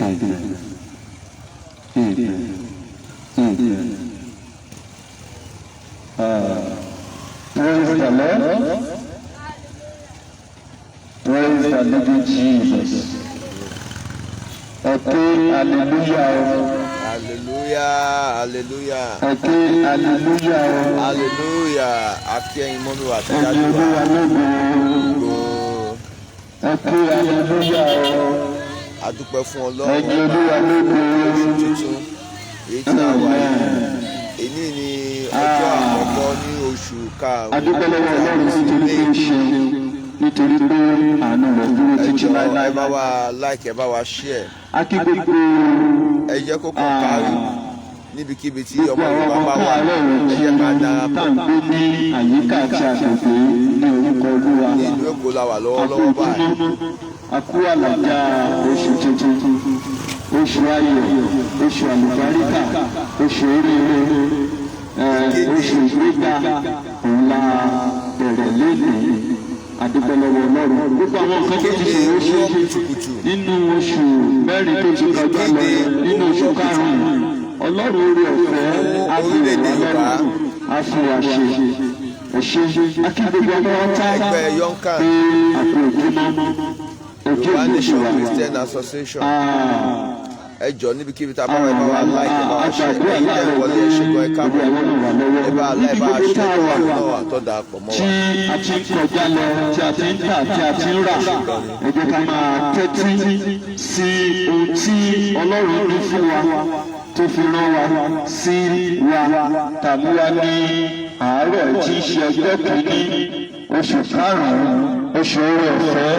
Praise the Lord. Praise the living Jesus. Okay, hallelujah. Hallelujah, hallelujah. Okay, hallelujah. Hallelujah. Akíyẹ̀yìn mọ́mí wa àti dájú wa. Okay, hallelujah. A dúpẹ́ fún Ọlọ́run oṣù tuntun èyí tí a wà yìí. Èyí ni ọjọ́ àkọ́kọ́ ní oṣù karùn-ún. Nítorí pé àánú rẹ̀ dúró títí láéláé. Ẹ bá wa like, ẹ bá wa share. Akí gbogbo ẹ jẹ́ kó kàn kárí níbikíbi tí ọmọ Yorùbá bá wà. Ẹ jẹ́ ká darapọ̀. Táǹgbé ní àyíká àti àgbègbè ní orúkọ Olúwa. Ní ìlú Èkó la wà lọ́wọ́lọ́wọ́ báyìí. Akú àlàjá oṣù tuntun, oṣù ayọ̀, oṣù àlùbáríkà, oṣù oríire, oṣù ìgbéga, òun la bẹ̀rẹ̀ lónìí. Adúpẹ́lọ́wọ́ Ọlọ́run. Gbogbo àwọn nǹkan tó ti ṣòro ṣe nínú oṣù mẹ́rin tó ti kọjá lọ nínú oṣù karùn-ún. Ọlọ́run orí ọ̀fẹ́ àfihàn Ọlọ́run àfihàn ẹ̀ṣẹ̀ akíndégbé ọmọ ọ̀tá pé àpò òjúmọ́ Yorùbá Nation Christian Association. Ẹ jọ̀ọ́ níbikíbi tá a bá wà ẹ bá wa like, ẹ bá wa share, ẹ̀yin tẹ́ ẹ wọlé ṣùgbọ́n ẹ káàbọ̀ ẹ bá like, ẹ bá share náà àtọ́dà pọ̀ mọ́ wa. Tí a ti ń kọjá lọ, tí a ti ń tà, tí a ti ń rà, ẹ jẹ́ ká máa tẹ́tí sí ohun tí Ọlọ́run ní fún wa tó fi rán wa sí wa tàbí wa ní àárọ̀ tí í ṣe ọjọ́ kìíní oṣù karùn-ún oṣù orí ọ̀fẹ́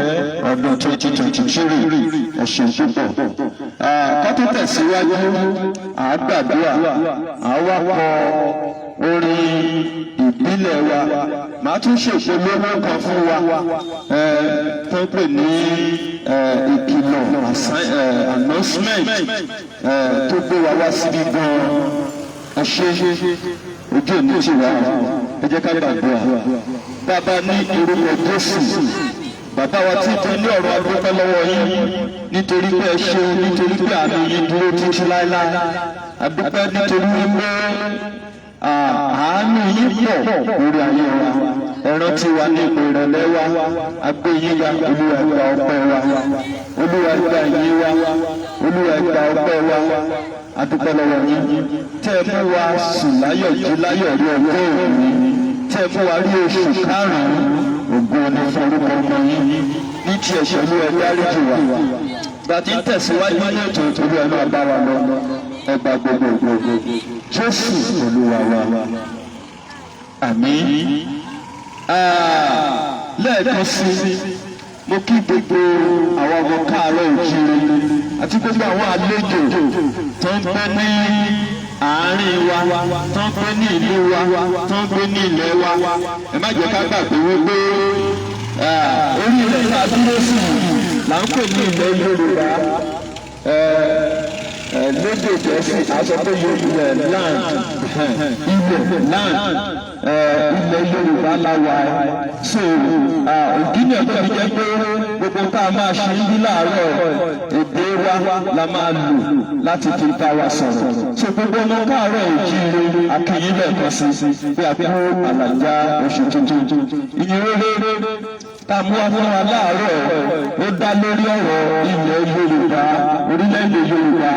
ọdún 2023 ẹ̀sìn púpọ̀. Ká tó tẹ̀síwájú àgbàdúrà àwakọ̀ orin ìbílẹ̀ wa màá tún ṣèpolówó kan fún wa tó pè ní ìkìlọ̀ announcement tó gbé wa wá síbí gan-an ẹ̀ṣẹ̀ ojú òní ti wà ẹ jẹ́ ká gbàdúrà. Bàbá ní orúkọ Jésù bàbá wa tí tó ní ọ̀rọ̀ adúpẹ́ lọ́wọ́ yín nítorí pé ẹ ṣeun nítorí pé àánú yín dúró títí láéláé adúpẹ́ nítorí wípé àánú yín pọ̀ lórí ayé wa ẹ̀rọ tí wà ní ipò ìrọ̀lẹ́ wa agbóyíga Olúwa gba ọpẹ́ wa Olúwa gba ìyìn wa Olúwa gba ọpẹ́ wa adúpẹ́ lọ́wọ́ yín tẹ́ ẹ mú wa sùn láyọ̀ jí láyọ̀ rí ọjọ́ òní tẹ́ ẹ mú wa rí oṣù karùn-ún ògo ni fún orúkọ ọmọ yín ní ti ẹ̀ṣẹ̀ ní ẹ dáríjì wa gbàtí ń tẹ̀síwájú ní ètò ìtòlú ẹ̀ náà bá wa lọ ẹ gba gbogbo ògo Jésù Olúwa wa àmín. Lẹ́ẹ̀kan sí mo kí gbogbo àwọn ọmọ káàárọ̀ òjíire àti gbogbo àwọn àlejò tó ń gbé ní àárín wa tó ń gbé ní ìlú wa tó ń gbé ní ilẹ̀ wa ẹ má jẹ́ ká gbàgbé wípé orí ilẹ̀ tá a dúró sí là ń pè ní ilẹ̀ Yorùbá lédè Gẹ̀ẹ́sì aṣọ pé ilẹ̀ land ilẹ̀ Yorùbá la wà so òdì ní ọjọ́ fi jẹ́ pé gbogbo tá a máa ṣe ní láàárọ̀ èdè wa la máa lò láti fi bá wa sọ̀rọ̀ so gbogbo ọmọ káàárọ̀ òjíire akínyìn lẹ́ẹ̀kan sí pé a kú àlàjá oṣù tuntun ìyìnrere tá a mú wá fún wa láàárọ̀ ó dá lórí ọ̀rọ̀ ilẹ̀ Yorùbá orílẹ̀-èdè Yorùbá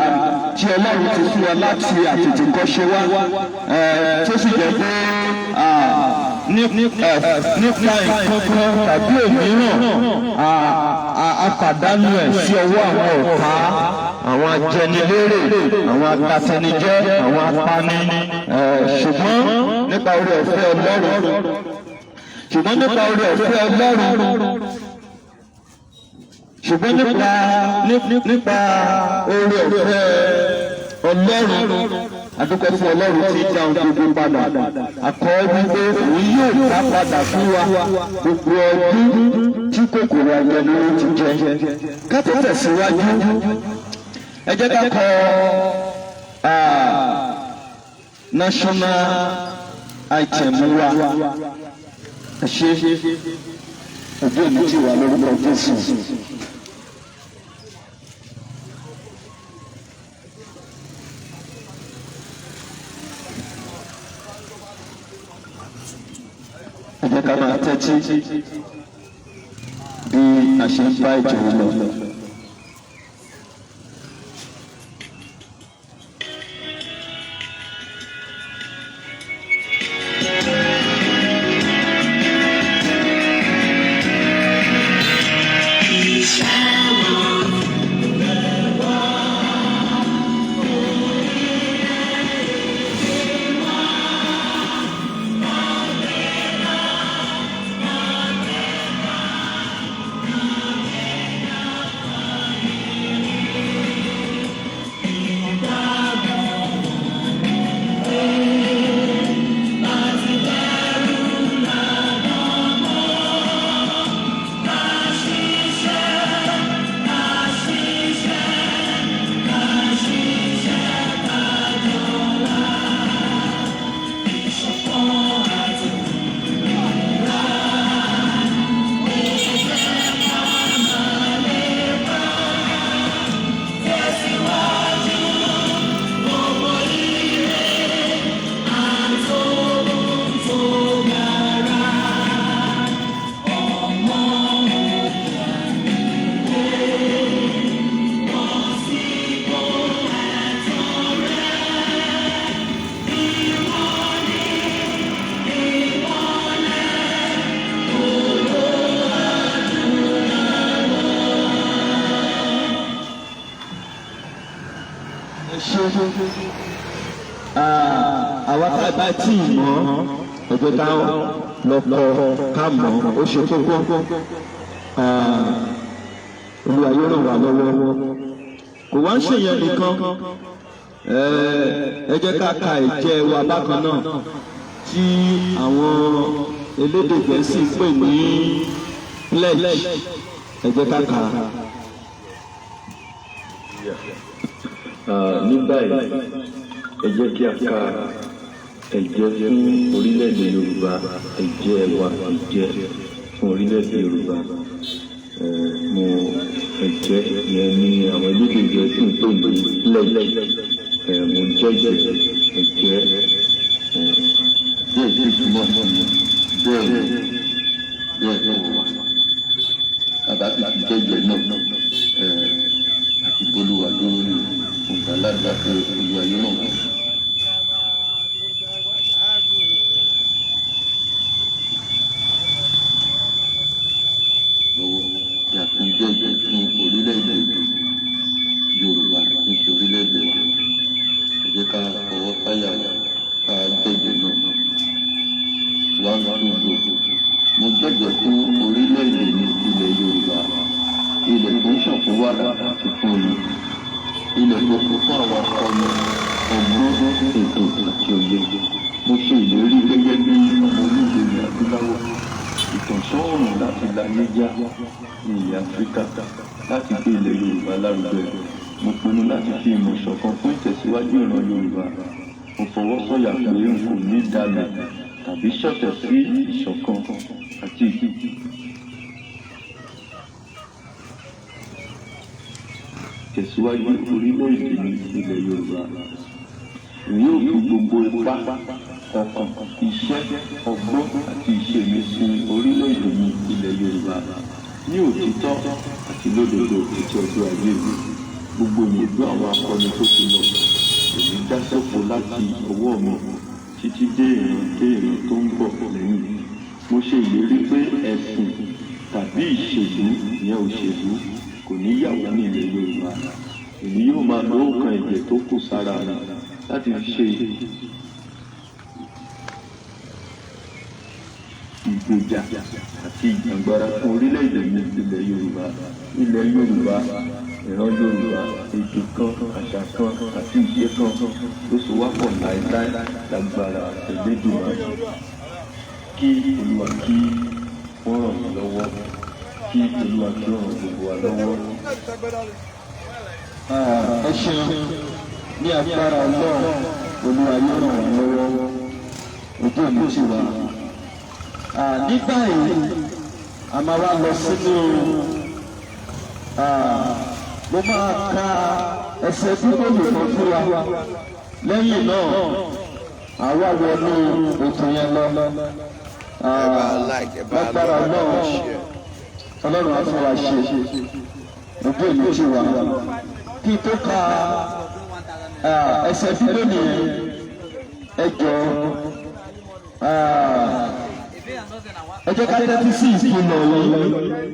tí Ọlọ́run ti fún wa láti àtètèkọ́ṣe wá tó sì jẹ́ pé nípa ìkọ̀kọ̀ tàbí òmíràn apàdánù ẹ̀ sí ọwọ́ àwọn ọ̀tá àwọn ajẹnilérè àwọn abatẹnijẹ́ àwọn apani ṣùgbọ́n nípa oore ọ̀fẹ́ Ọlọ́run ṣùgbọ́n nípa oore ọ̀fẹ́ Ọlọ́run ṣùgbọ́n nípa oore ọ̀fẹ́ Ọlọ́run adúpẹ́ fún Ọlọ́run tí dáhùn gbogbo padà akọ́ wípé òun yóò dá padà fún wa gbogbo ọdún tí kòkòrò àjẹnirú ti jẹ ká tó tẹ̀síwájú ẹ jẹ́ ká kọ national item wa ẹ ṣe ojú òní ti wà lórúkọ Jésù. ká máa tẹ́tí bí a ṣe ń bá ìjọ lọ. àwa tá a bá tí ì mọ̀ ẹ̀jẹ̀ ká lọ kọ́ ká mọ̀ ó ṣe kókó Olúwa yóò ràn wá lọ́wọ́ kò wá ń ṣèyẹn nìkan ẹ jẹ́ ká ka ẹ̀jẹ̀ wa bákan náà tí àwọn elédè Gẹ̀ẹ́sì pè ní pledge ẹ jẹ́ ká kà á. Ní báyìí ẹ jẹ́ kí a ka ẹ̀jẹ̀ fún orílẹ̀-èdè Yorùbá ẹ̀jẹ̀ wa ẹ̀jẹ̀ fún orílẹ̀-èdè Yorùbá mo ẹ̀jẹ̀ yẹn ní àwọn elédè Gẹ̀ẹ́sì ń pè ní pledge mo jẹ́jẹ̀ ẹ̀jẹ̀ bẹ́ẹ̀ sì túmọ̀ bẹ́ẹ̀ bẹ́ẹ̀ wà bàbá ti jẹ́jẹ̀ náà àti bolúwa lórí òǹkà lágbàdo Olúwa yóò náà wọ̀. lọ́wọ́ tí a tún jẹ́jẹ̀ fún orílẹ̀-èdè Yorùbá tí ń ṣe orílẹ̀-èdè wa ẹ jẹ́ ká fọwọ́ sáyà ká jẹ́jẹ̀ náà wá ń tún lò. mo jẹ́jẹ̀ fún orílẹ̀-èdè ní ilẹ̀ Yorùbá ilẹ̀ tó ń ṣàn fún wàrà àti fún omi ilẹ̀ tó kún fún àwọn akọni ọgbọ́n ètò àti òye. mo ṣe ìlérí gẹ́gẹ́ bí ọmọ onílẹ̀ ilẹ̀ adúláwọ̀ ìtànṣán ọ̀run láti láyé já ní ilẹ̀ Áfíríkà láti gbé ilẹ̀ Yorùbá lárugẹ. mo pinnu láti fi ìmọ̀ ṣọ̀kan fún ìtẹ̀síwájú ìran Yorùbá. mo fọwọ́ sọ̀yà pé n kò ní dalẹ̀ tàbí ṣọ̀tẹ̀ sí ìṣọ̀kan àti tẹ̀síwájú orílẹ̀-èdè ní ilẹ̀ Yorùbá. èmi yóò fi gbogbo ipá ọkàn iṣẹ́ ọgbọ́n àti ìṣe mi sin orílẹ̀-èdè ní ilẹ̀ Yorùbá ní òtítọ́ àti lódodo títí ọjọ́ ayé mi. gbogbo ìyẹ̀dú àwọn akọni tó ti lọ èmi dá sófo láti ọwọ́ mi títí dé ìran tó ń bọ̀ lẹ́yìn. mo ṣe ìlérí pé ẹ̀sìn tàbí ìṣèlú ìyẹn òṣèlú kò ní yà wá ní ilẹ̀ Yorùbá. èmi yóò máa lo ọ̀kan ẹ̀jẹ̀ tó kù sára mi láti fi ṣe ìgbèjà àti ìjàngbara fún orílẹ̀-èdè mi ilẹ̀ Yorùbá. ilẹ̀ Yorùbá ìran Yorùbá èdè kan àṣà kan àti ìṣe kan ló so wá pọ̀ láéláé lágbára Elédùmarè. kí Olúwa kí wọ́n ràn mí lọ́wọ́ kí Olúwa kí ó ràn gbogbo wa lọ́wọ́. ẹ ṣeun ní agbára Ọlọ́run Olúwa yóò ràn wá lọ́wọ́ ojú ìlú ti wà. ní báyìí a máa wá lọ sínú mo máa ka ẹsẹ̀ Bíbélì kan fún wa lẹ́yìn náà àwa wọnú ètò yẹn lọ ẹ bá like, ẹ bá lágbára love, ẹ bá Ọlọ́run share. Ọlọ́run á fún wa ṣe ojú èmi ti wà kí tó ka ẹsẹ̀ fílẹ̀ nìyẹn ẹ jọ ẹ jẹ́ ká tẹ́tí sí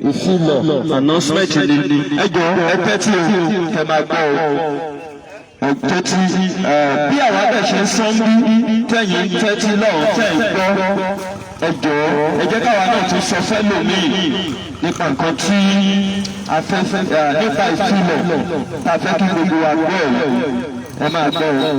ìfilọ̀ announcement ni ẹ jọ ẹ tẹ́tí ẹ máa gbọ́ ọ tẹ́tí bí àwa bẹ̀ ṣe sán bí tẹ̀yìn tẹ́tí lọ́wọ́ tẹ̀ ń gbọ́ ẹ jọ ẹ jẹ́ káwa náà tún sọ fẹ́lòmíì nípa nǹkan tí a fẹ́ nípa ìfilọ̀ tá a fẹ́ kí gbogbo wa gbọ́ ẹ máa gbọ́ ọ.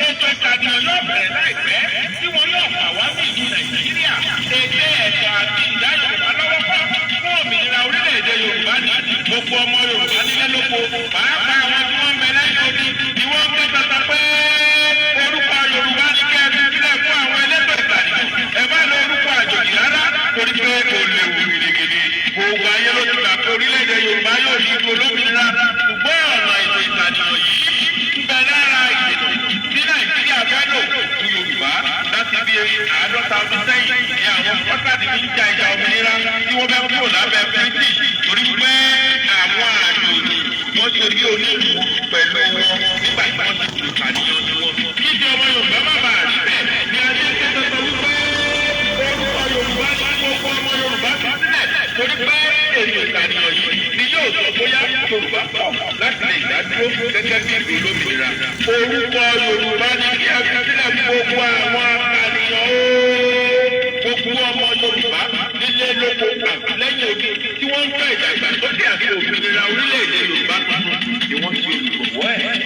Ètò ìtàgé yóò bẹ̀rẹ̀ láìpẹ́ tí wọn yóò fà wá sí ìlú Nàìjíríà. Èdè ẹ̀kọ́ àti ìdá Yorùbá lọ́wọ́ kọ́ fún òmìnira orílẹ̀-èdè Yorùbá ní gbogbo ọmọ Yorùbá nílé lóko. Pàápàá àwọn tí wọ́n ń bẹ lẹ́yìn odi ni wọ́n ń gbé tata pé orúkọ Yorùbá ní kẹ́ẹ̀bí sílẹ̀ fún àwọn elétò ìgbàlejò. Ẹ bá lo orúkọ àjòjì rárá torí pé kò léwu gidigidi. Gbogbo ayé ló ti gbà pé orílẹ̀-èdè Yorùbá yóò ṣí ju olómìnira. Ṣùgbọ́n ọ̀nà ètò ìtàgé yìí ń bẹ lára ìdènà tí Nàìjíríà fẹ́ lò fún Yorùbá láti bí 50 ọdún sẹ́yìn ní àwọn pátádì ní ìjà ìjà òmìnira tí wọ́n fẹ́ kúrò lábẹ́ British torí pé àwọn àjòjì wọ́n ṣe bí onílù pẹ̀lú wọn nígbà tí wọ́n ti lù kàníyàn tí wọ́n. Kí ìjọ ọmọ Yorùbá má bàa rí bẹ́ẹ̀ ni a ṣe ń ṣe tọ́tọ́ wípé orúkọ Yorùbá ní gbogbo ọmọ Yorùbá fi sílẹ̀ torí pé èyí ìkànnìyàn yìí ni yóò sọ bóyá Yorùbá pọ̀ láti lè dádúró gẹ́gẹ́ bí ìlú olómìnira. Orúkọ Yorùbá ní kí a fi sílẹ̀ gbogbo àwọn àníyàn ó gbogbo ọmọ Yorùbá nílé lóko àti lẹ́yìn òkè tí wọ́n ń fẹ́ ìdàgbàsókè àti òmìnira orílẹ̀-èdè Yorùbá ni wọ́n ṣe ìgbòho ẹ̀.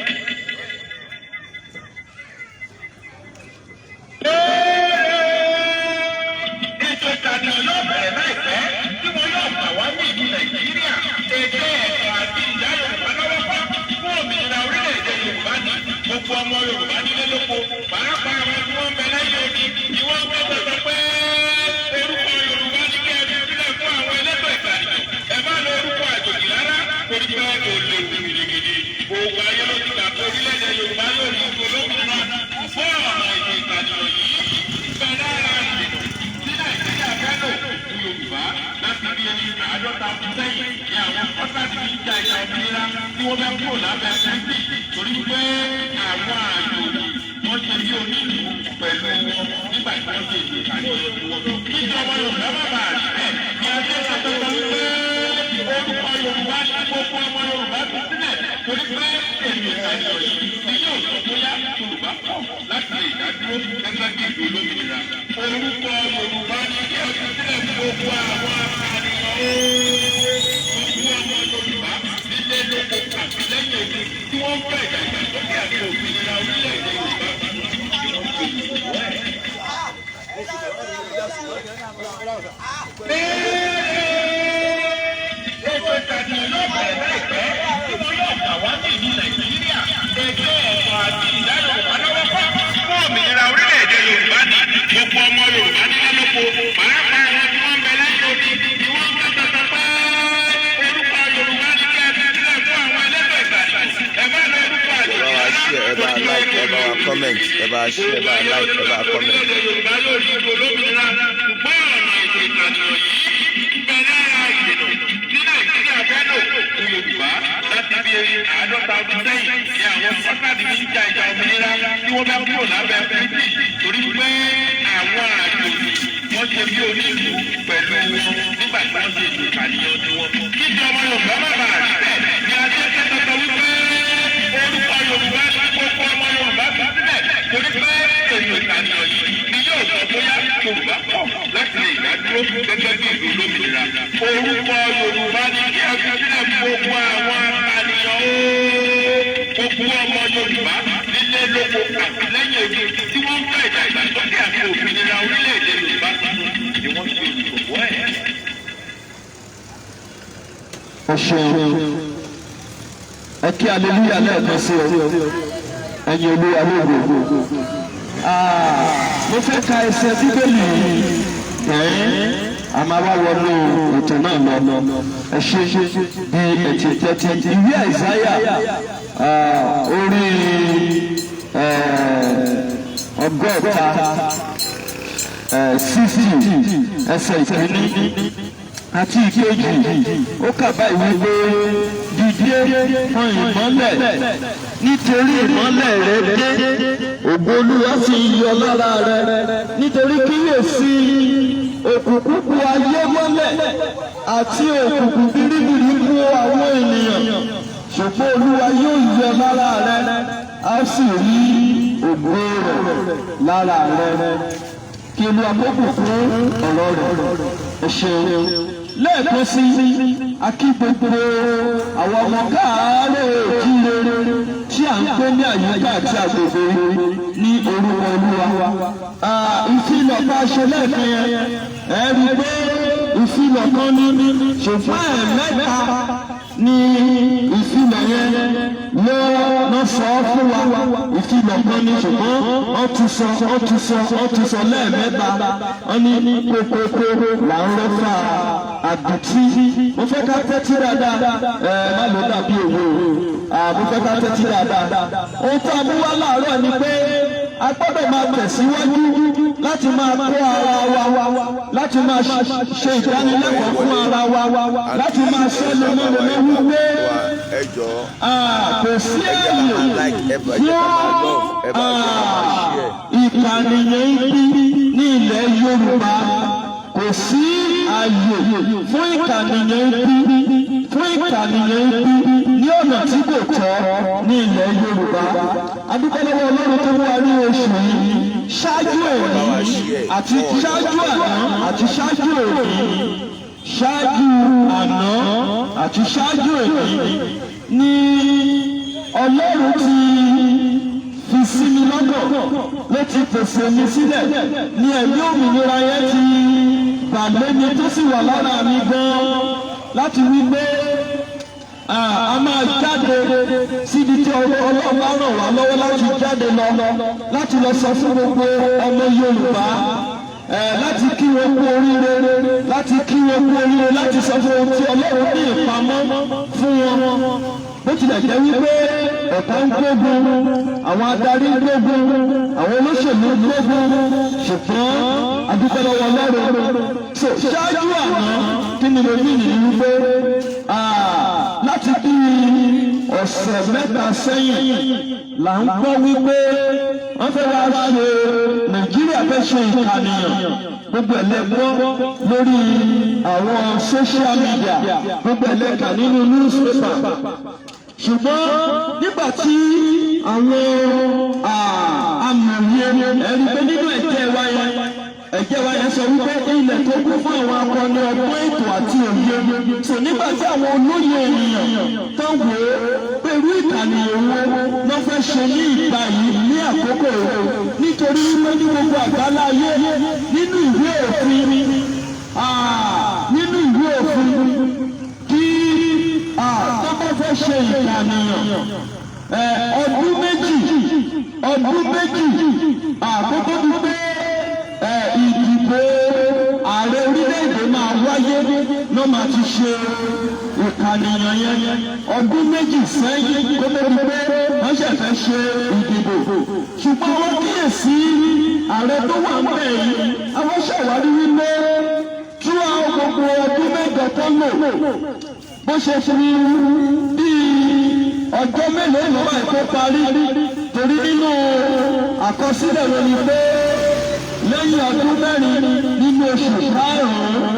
Ètò ìtàgé yóò bẹ̀rẹ̀ láìpẹ́ tí wọn yóò fà wá ní ìlú Nàìjíríà. Èdè ẹ̀kọ́ àti ìdá Yorùbá lọ́wọ́ kọ́ fún òmìnira orílẹ̀-èdè Yorùbá ní gbogbo ọmọ Yorùbá nílé lóko. Pàápàá àwọn tí wọ́n ń bẹ lẹ́yìn odi ni wọ́n ń gbé tọ́tọ́ pé orúkọ Yorùbá ní kí ẹ fi sílẹ̀ fún àwọn elétò ìgbàlejò. Ẹ má lo orúkọ àjòjì rárá torí pé kò léwu gidigidi. Gbogbo ayé ló ti gbà pé orílẹ̀-èdè Yorùbá yóò ní ìlú olómìnira. Fún ọ̀nà ètò ìtàgé yìí bẹ lára ìdènà tí Nàìjíríà fẹ́ lò fún Yorùbá láti bí 50 ọdún sẹ́yìn ní àwọn pátádì ní ìjà ìjà òmìnira tí wọ́n fẹ́ kúrò lábẹ́ British torí pé àwọn àjòjì wọ́n ṣe bí onílù pẹ̀lú wọn nígbà tí wọ́n ṣe ìkànnì wọn. Kí ìjọba Yorùbá má bàa rí bẹ́ẹ̀ ni a ṣe ń sọ wípé orúkọ Yorùbá ní gbogbo ọmọ Yorùbá fi sílẹ̀ torí pé èmi ìkànnì yìí ni yóò sọ bóyá Yorùbá pọ̀ láti lè dádúró gẹ́gẹ́ bí ìlú olómìnira. Orúkọ Yorùbá ní kí ẹ fi sílẹ̀ gbogbo àwọn àníyàn ó gbogbo ọmọ Yorùbá nílé lóko àti lẹ́yìn òkè tí wọ́n ń fẹ́ ìdàgbàsókè àti òmìnira orílẹ̀-èdè Yorùbá ni wọ́n ṣe ìgbòho ẹ̀. Ètò ìtàgé yóò bẹ̀rẹ̀ láìpẹ́ tí wọn yóò fà wá ní ìlú Nàìjíríà. Èdè ẹ̀kọ́ àti ìdá Yorùbá lọ́wọ́ kọ́ fún òmìnira orílẹ̀-èdè Yorùbá ní gbogbo ọmọ Yorùbá nílé lóko. Pàápàá àwọn tí wọ́n ń bẹ lẹ́yìn odi ni wọ́n ń gbé tọ́tọ́ pé orúkọ Yorùbá ní kí ẹ fi sílẹ̀ fún àwọn elétò ìgbàlejò. Ẹ bá lo orúkọ àjòjì rárá. Ẹ bá like, ẹ bá wa comment, ẹ bá share, ẹ bá like, ẹ bá comment. Orílẹ̀-èdè Yorùbá yóò ní ìlú olómìnira. Ṣùgbọ́n ọ̀nà ètò ìtàgé yìí ń bẹ lára ìdènà tí Nàìjíríà fẹ́ lò fún Yorùbá láti bí 50 ọdún sẹ́yìn ní àwọn pátádì ní ìjà ìjà òmìnira tí wọ́n fẹ́ kúrò lábẹ́ British torí pé àwọn àjòjì wọ́n ṣe bí onílù pẹ̀lú wọn nígbà tí wọ́n ṣe ìkànnìyàn tí wọ́n. Kí ìjọba Yorùbá má bàa rí bẹ́ẹ̀ ni a ṣe ń ṣe tọ́tọ́ wípé orúkọ Yorùbá ní gbogbo ọmọ Yorùbá fi sílẹ̀ torí pé èyí ìkànnìyàn yìí ni yóò sọ bóyá Yorùbá pọ̀ láti lè dádúró gẹ́gẹ́ bí ìlú olómìnira. Orúkọ Yorùbá ní kí ẹ fi sílẹ̀ gbogbo àwọn àníyàn ó gbogbo ọmọ Yorùbá nílé lóko àti lẹ́yìn odi tí wọ́n ń fẹ́ ìdàgbàsókè àti òmìnira orílẹ̀-èdè Yorùbá ni wọ́n ṣe ìgbòho ẹ̀. ẹ ṣeun ẹ kí aleluya lẹ́ẹ̀kan sí ọ ẹ̀yin Olúwa lógo. Mo fẹ́ ka ẹsẹ̀ Bíbélì a máa wá wọnú ètò náà lọ ẹ ṣe bí ẹ ti tẹ́tí ìwé Àìsáyà orí ọgọ́ta 60 ẹsẹ̀ ìkíní àti ìkejì ó kà báyìí wípé dìde fún ìmọ́lẹ̀ nítorí ìmọ́lẹ̀ rẹ dé ògo Olúwa sì yọ lára rẹ nítorí kíyèsí òkùnkùn bu ayé mọ́lẹ̀ àti òkùnkùn biribiri bu àwọn ènìyàn ṣùgbọ́n Olúwa yóò yọ lára rẹ a sì rí ògo rẹ̀ lára rẹ kí Olúwa kó bùkún ọ̀rọ̀ rẹ̀ ẹ ṣeun. Lẹ́ẹ̀kan sí akí gbogbo àwọn ọmọ káàárọ̀ oòjíire tí à ń gbé ní àyíká àti àgbègbè ní orúkọ Olúwa. Ìfilọ̀ bá ṣe lẹ́ẹ̀kan yẹn ẹ rí i pé ìfilọ̀ kan ní ṣùgbọ́n ẹ̀mẹ́ta ní ìfilọ̀ yẹn ló sọ fún wa. Ìfilọ̀ kan ní ṣùgbọ́n ó ti sọ lẹ́ẹ̀mẹ́ta ó ní kókókó là ń rọ́fà àdùtí. Mo fẹ́ ká tẹ́tí dáadáa má ló dàbí òwe mo fẹ́ ká tẹ́tí dáadáa. Ohun tó a mú wá láàárọ̀ ni pé a gbọ́dọ̀ máa tẹ̀síwájú láti máa kó ara wa láti máa ṣe ìdánilẹ́kọ̀ọ́ fún ara wa láti máa ṣe lómọ́lómọ́ wípé kò sí èyí fún ìkànnìyàn ibi ní ilẹ̀ Yorùbá. Kò sí ààyè fún ìkànnìyàn ibi ní ọ̀nà tí kò tọ́ ní ilẹ̀ Yorùbá. A dúpẹ́ lọ́wọ́ Ọlọ́run tó wà ní oṣù yìí ṣáájú òní àti ṣáájú àná àti ṣáájú òní ní Ọlọ́run ti fi sí mi lọ́dọ̀ ló ti pèsè mi sílẹ̀ ní ẹ̀mí òmìnira yẹn ti gbàgbé mi tó sì wà lára mi gan láti wí pé a máa jáde síbi tí Ọlọ́run bá ràn wá lọ́wọ́ láti jáde lọ láti lọ sọ fún gbogbo ọmọ Yorùbá láti kí wọn kú oríire láti sọ fún ohun tí Ọlọ́run ní ìpamọ́ fún wọn. Bó tilẹ̀ jẹ́ wípé ọ̀tá ń gbógun àwọn adarí ń gbógun àwọn olóṣèlú ń gbógun ṣùgbọ́n a dúpẹ́ lọ́wọ́ Ọlọ́run. Ṣáájú àná kí ni mo ní nìyí wípé láti bí ọ̀sẹ̀ mẹ́ta sẹ́yìn là ń gbọ́ wípé wọ́n fẹ́ wá ṣe Nàìjíríà fẹ́ ṣe ìkànnìyàn gbogbo ẹlẹ́gbọ́ lórí àwọn social media gbogbo ẹlẹ́ka nínú newspaper. Ṣùgbọ́n nígbà tí àwọn amòye ẹ̀rí pé nínú ẹ̀jẹ̀ wa yẹn sọ wípé ilẹ̀ tó kún fún àwọn akọni ọgbọ́n ètò àti òye. Sọ nígbà tí àwọn olóyè ènìyàn tó wò ó pẹ̀lú ìkànnì òwò ló fẹ́ ṣe ní ìgbà yìí ní àkókò nítorí wípé ní gbogbo àgbálá ayé nínú ìwé òfin kí tó bá fẹ́ ṣe ìkànnìyàn ọdún méjì àkókò wípé ìdìbò ààrẹ orílẹ̀-èdè máa wáyé ló máa ti ṣe ìkànnìyàn yẹn. Ọdún méjì sẹ́yìn kó tó di pé wọ́n ṣẹ̀ fẹ́ ṣe ìdìbò. Ṣùgbọ́n wọ́n kíyèsí ààrẹ tó wà ń bẹ̀ yìí àwọn ṣàwárí wípé tú àwọn gbogbo ọdún mẹ́jọ tó lò bó ṣe fi bí ọjọ́ mélòó lọ́wọ́ ìkó parí torí nínú àkọsílẹ̀ wọn ni pé lẹ́yìn ọdún mẹ́rin nínú oṣù karùn-ún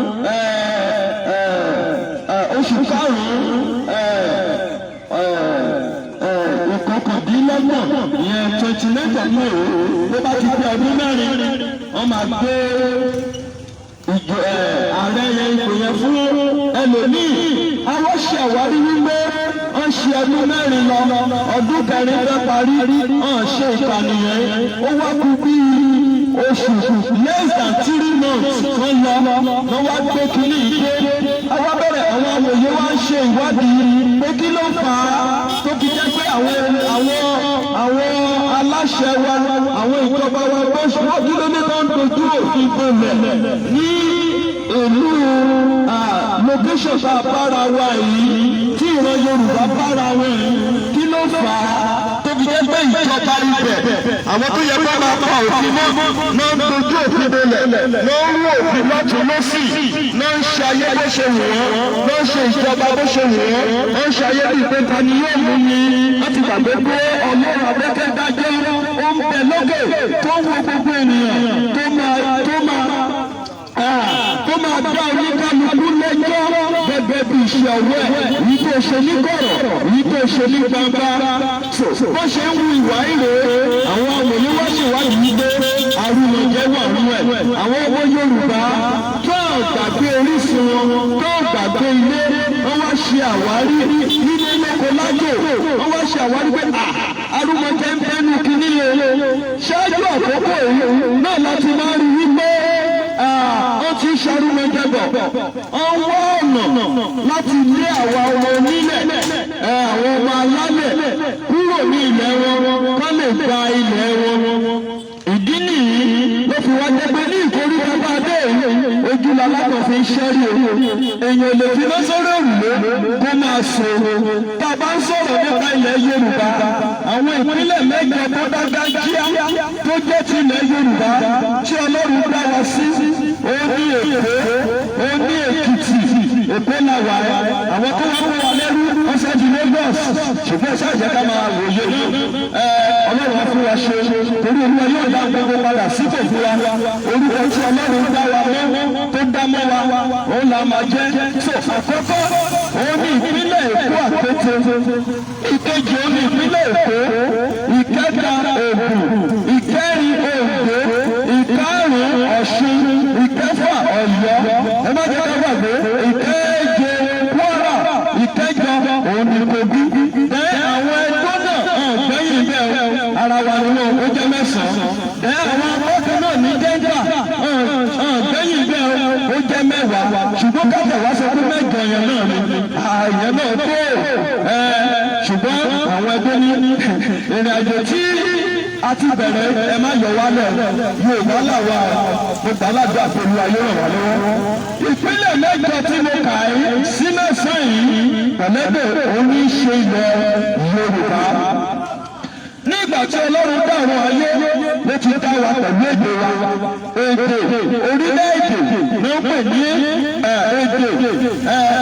ìkọkàndínlọ́gbọ̀n ìyẹn 29 of May ló bá ti pé ọdún mẹ́rin wọ́n máa gbé ààrẹ yẹn ipò yẹn fún ẹlòmíì. Àwọn ṣe àwárí wípé wọ́n ṣe ọdún mẹ́rin lọ ọdún kẹrin fẹ́ parí wọ́n ṣe ìkànnìyàn ó wá kú bí oṣù less than 3 months kan lọ wá gbé kínní ìdé. Àwọn bẹ̀rẹ̀ àwọn amòye wá ń ṣe ìwádìí pé kí ló fà á tó fi jẹ́ pé àwọn aláṣẹ wa àwọn ìjọba wa wọ́n kí ló ní tó ń dojú òfin bolẹ̀ ní ìlú location tá a bára wa yìí tí ìran Yorùbá bára wa yìí kí ló fà á tó fi jẹ́ pé ìjọba ibẹ̀ àwọn tó yẹ kó máa pa òfin mọ́ náà ń dojú òfin bolẹ̀ náà ń rú òfin lọ́tún lọ́sì náà ń ṣe ayé bó ṣe wù wọ́n náà ń ṣe ìjọba bó ṣe wù wọ́n náà ń ṣe ayé bíi pé ta ni yóò mú mi láti gbàgbé pé Ọlọ́run abẹ́kẹ́dájọ́ ó ń bẹ lókè tó ń wo gbogbo ènìyàn tó máa dá oníkálukú lẹ́jọ́ gẹ́gẹ́ bí iṣẹ́ ọwọ́ ẹ̀ yìí tó ṣe ní kọ̀rọ̀ yìí tó ṣe ní gbangba bó ṣe ń wu ìwà ìrè àwọn amòye wá ṣèwádìí gbé arúmọjẹ wà nú ẹ̀ àwọn ọmọ Yorùbá tó gbàgbé orísun wọn tó gbàgbé ilé wọn wá ṣe àwárí nílé lóko lájò wọn wá ṣe àwárí pé arúmọjẹ ń bẹnu kínní lè ṣáájú àkókò náà láti máa rí wípé ó ti ṣarúmọjẹ bọ̀ ọwọ́ ọ̀nà láti lé àwa ọmọ onílẹ̀ àwọn ọmọ alálẹ̀ kúrò ní ilẹ̀ wọn kán lè gba ilẹ̀ wọn. Ìdí nìyí ló fi wá jẹ́ pé ní ìkórìíra bá dé ojú lalákan fi ń ṣẹ́rí èèyàn lè fi lọ́sọ̀rọ̀ òrùlé kó máa sọ. Tá a bá ń sọ̀rọ̀ nípa ilẹ̀ Yorùbá àwọn ìpínlẹ̀ mẹ́jọ tó dáńgájíá tó jẹ́ ti ilẹ̀ Yorùbá tí Ọlọ́run dá wa sí ó ní Èkó ó ní Èkìtì Èkó la wà àwọn tó wá fún wa lẹ́rú wọ́n ṣe di Lagos ṣùgbọ́n ṣáàjẹ́ ká máa wòye Ọlọ́run á fún wa ṣe torí Olúwa yóò dá gbogbo padà sípò fún wa orúkọ tí Ọlọ́run dá wa mọ́ tó dá mọ́ wa òun là máa jẹ́ tó àkọ́kọ́ òun ní ìpínlẹ̀ Èkó àkété ìkejì òun ní ìpínlẹ̀ Èkó ìkẹta Ògùn ìkẹrin Oǹdó ìkarùn Ọ̀ṣun ìkẹfà Ọ̀yọ́ ẹ má jẹ́ ká gbàgbé ìkeje Kwara ìkẹjọ òun ní Kogi ẹ àwọn ẹgbẹ́ náà gbẹ̀yìn bẹ́ẹ̀ ara wa ni wọn ó jẹ́ mẹ́sàn-án ẹ àwọn akọ́kọ́ náà ní Delta gbẹ̀yìn bẹ́ẹ̀ ó jẹ́ mẹ́wàá ṣùgbọ́n káfíà wá sọ pé mẹ́jọ yẹn náà ni àyẹ̀ náà tó ṣùgbọ́n àwọn ẹgbẹ́ ní ìrìn àjò tí a ti bẹ̀rẹ̀ ẹ má yọ wálẹ̀ Yorùbá làwà gbogbo aládùn àpòlù ayé ràn wá lọ́wọ́. Ìpínlẹ̀ mẹ́jọ tí mo kà í sí mẹ́sàn-án yìí pẹ̀lẹ́bẹ̀ òun ní í ṣe ilẹ̀ Yorùbá. Nígbà tí Ọlọ́run dá àwọn ayé ló ti dá wa pẹ̀lú èdè wa èdè orílẹ̀-èdè ló pè ní èdè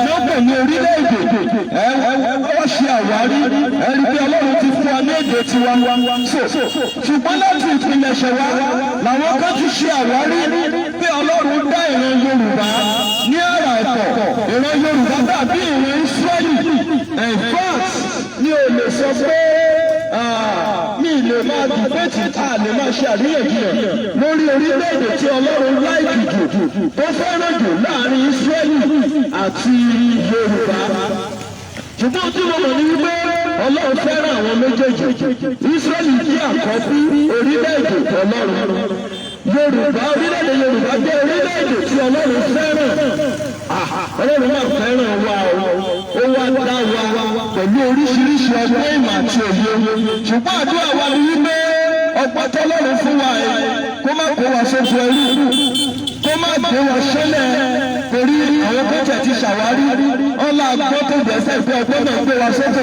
ló pè ní orílẹ̀-èdè wọ́n ṣe àwárí ẹni pé Ọlọ́run ti fún wa ní èdè tiwa ṣùgbọ́n láti ìpilẹ̀ṣẹ̀ wa làwọn kan ti ṣe àwárí pé Ọlọ́run dá ìran Yorùbá ní àrà ọ̀tọ̀ ìran Yorùbá dàbí ìran Ísírẹ́lì in fact mi ò lè sọ pé mi lè máa dìbẹ́tì tá a lè máa ṣe àríyànjiyàn lórí orílẹ̀-èdè tí Ọlọ́run láìkì jù tó fẹ́ràn jù láàrin Ísírẹ́lì àti Yorùbá. Ṣùgbọ́n tí mo mọ̀ ní wípé Ọlọ́run fẹ́ràn àwọn méjèèjì. Ísírẹ́lì jẹ́ àkọ́bí orílẹ̀-èdè Ọlọ́run. Yorùbá orílẹ̀-èdè Yorùbá jẹ́ orílẹ̀-èdè tí Ọlọ́run fẹ́ràn. Ọlọ́run máa fẹ́ràn wa ó wá dá wa pẹ̀lú oríṣiríṣi ọgbọ́n ìmọ̀ àti òye. Ṣùgbọ́n àdúrà wa ni wípé ọgbọ́n tọ́lọ́run fún wa kó má kó wa sóko ẹrú kó má gbé wa ṣẹlẹ̀ torí àwọn tó tẹ̀ ti ṣàwárí ọlá àgbọ̀ tó gbẹ̀sẹ̀ pé ọgbọ́n náà gbé wa sókè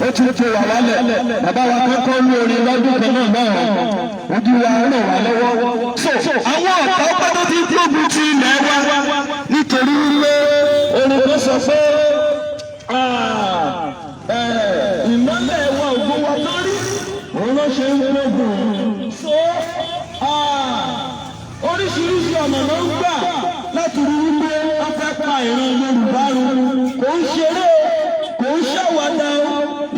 ó ti tó wà wálẹ̀ bàbá wa kọ́kọ́ ní orin lọ́dún kan náà ojú wa ràn wá lọ́wọ́. Àwọn ọ̀tá ọgbọ́n tó ti gbógun ti ilẹ̀ wa nítorí wípé orin tó sọ pé ìmọ́lẹ̀ wa ògo wa lórí òun ló ṣe ń gbógun oríṣiríṣi ọ̀nà ló ń gbà láti rí wípé wọ́n fẹ́ pa ìran Yorùbá run kò ń ṣeré kò ń ṣàwàdà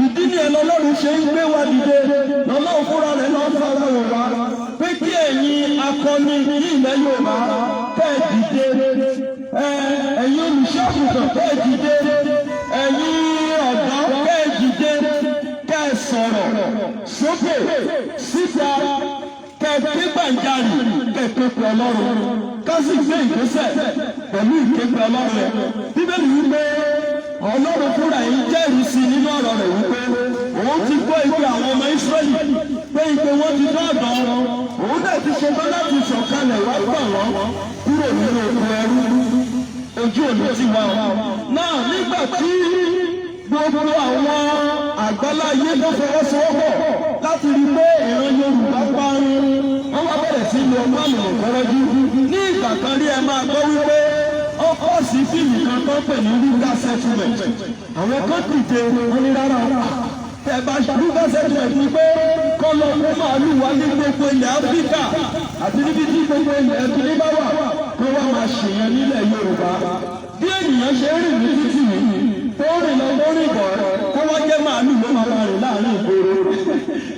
ìdí ni Ọlọ́run ṣe ń gbé wa dìde lọ́lọ́run fúnra rẹ̀ lọ́ fara wọ̀ wá pé kí ẹ̀yin akọni ní ilẹ̀ Yorùbá fẹ́ dìde ẹ̀yin olùṣọ́àgùntàn fẹ́ dìde ẹ̀yin ọ̀dọ́ fẹ́ dìde kẹ́ sọ̀rọ̀ sókè síta kẹ̀kẹ́ gbàǹjarì kẹ̀kẹ́ pẹ̀ Ọlọ́run kásì gbé ìgbésẹ̀ pẹ̀lú ìképe Ọlọ́run Bíbélì wípé Ọlọ́run fúnra yìí jẹ́rìí sí nínú ọ̀rọ̀ rẹ̀ wípé òun ti gbọ́ ìpè àwọn ọmọ Ísírẹ́lì pé ìpè wọn ti dọ́ọ̀dọ̀ òun dẹ̀ ti ṣetán láti sọ̀kalẹ̀ wá gbà wọ́n kúrò nínú oko ẹrú ojú òní ti wà náà nígbà tí gbogbo àwọn àgbáláyé ló fọwọ́sowọ́pọ̀ láti rí pé ìran Yorùbá parun wọ́n wá bẹ̀rẹ̀ sí lo ọmọ àlùmọ̀ kọ́rọ́jú. Ní ìgbà kan rí ẹ máa gbọ́ wípé ó kọ́ sí fíìmù kan tó pè ní Ruga Settlement. Àwọn kan dìde wọn ní rárá tẹ̀bá Ruga Settlement ni pé kọ́ lọ fún màálù wá ní gbogbo ilẹ̀ Áfíríkà àti níbi tí gbogbo ilẹ̀ ẹ̀kíní bá wà kó wá máa ṣèyàn nílẹ̀ Yorùbá. Bí ènìyàn ṣe rìn ní títì yìí tó rìn lọ tó rìn bọ̀ kó wá jẹ́ màálù ló máa máa rìn láàrin ìgboro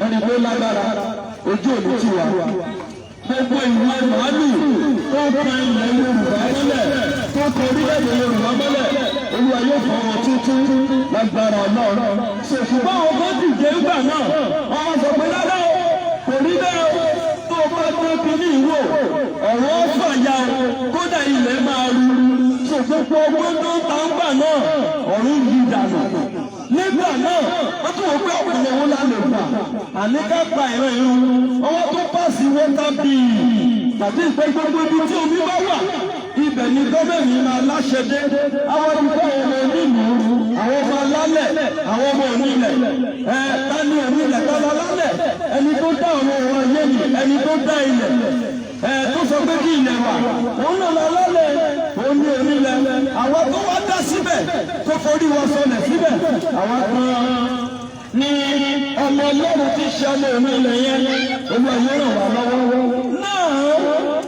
ẹni tó lágbára ojú òní ti wà. Gbogbo ìwé màálù tó kan ilẹ̀ Yorùbá mọ́lẹ̀ tó kan orílẹ̀-èdè Yorùbá mọ́lẹ̀ Olúwa yóò fọ wọn tuntun lágbára Ọlọ́run. Ṣùgbọ́n àwọn kan dìde ńgbà náà wọ́n sọ pé rárá o kò rí bẹ́ẹ̀ o tó o bá tó kíní ìwò ọ̀rọ̀ fàyà o kódà ilẹ̀ máa ru. Gbogbo ọgbọ́n tó ń ta ńgbà náà ọ̀run yí dànù. Nígbà náà wọ́n tún wọ́n pé ọ̀pọ̀lọpọ̀ wọn lálẹ́ gbà àní ká pa ìran irun ọwọ́ tó pàṣẹ wọ́tá bíi tàbí ìpè gbogbo ibi tí omi bá wà ibẹ̀ ni gọ́ọ̀mẹ̀ntì máa láṣẹ dé àwọn ìfọ̀ ọmọ onílùú àwọn ọmọ alálẹ̀ àwọn ọmọ onílẹ̀ tani onílẹ̀ tani alálẹ̀ ẹni tó dá ọmọ wọn yé mi ẹni tó dá ilẹ̀ tó sọ pé kí ilẹ̀ wà òun náà lọ lálẹ́ òun ní onílẹ̀ àwọn tó wá dá síbẹ̀ tó forí wọn sọlẹ̀ síbẹ̀ àwọn kan ní ọmọ Ọlọ́run ti ṣe ọmọ onílẹ̀ yẹn Olúwa yóò ràn wá lọ́wọ́. Náà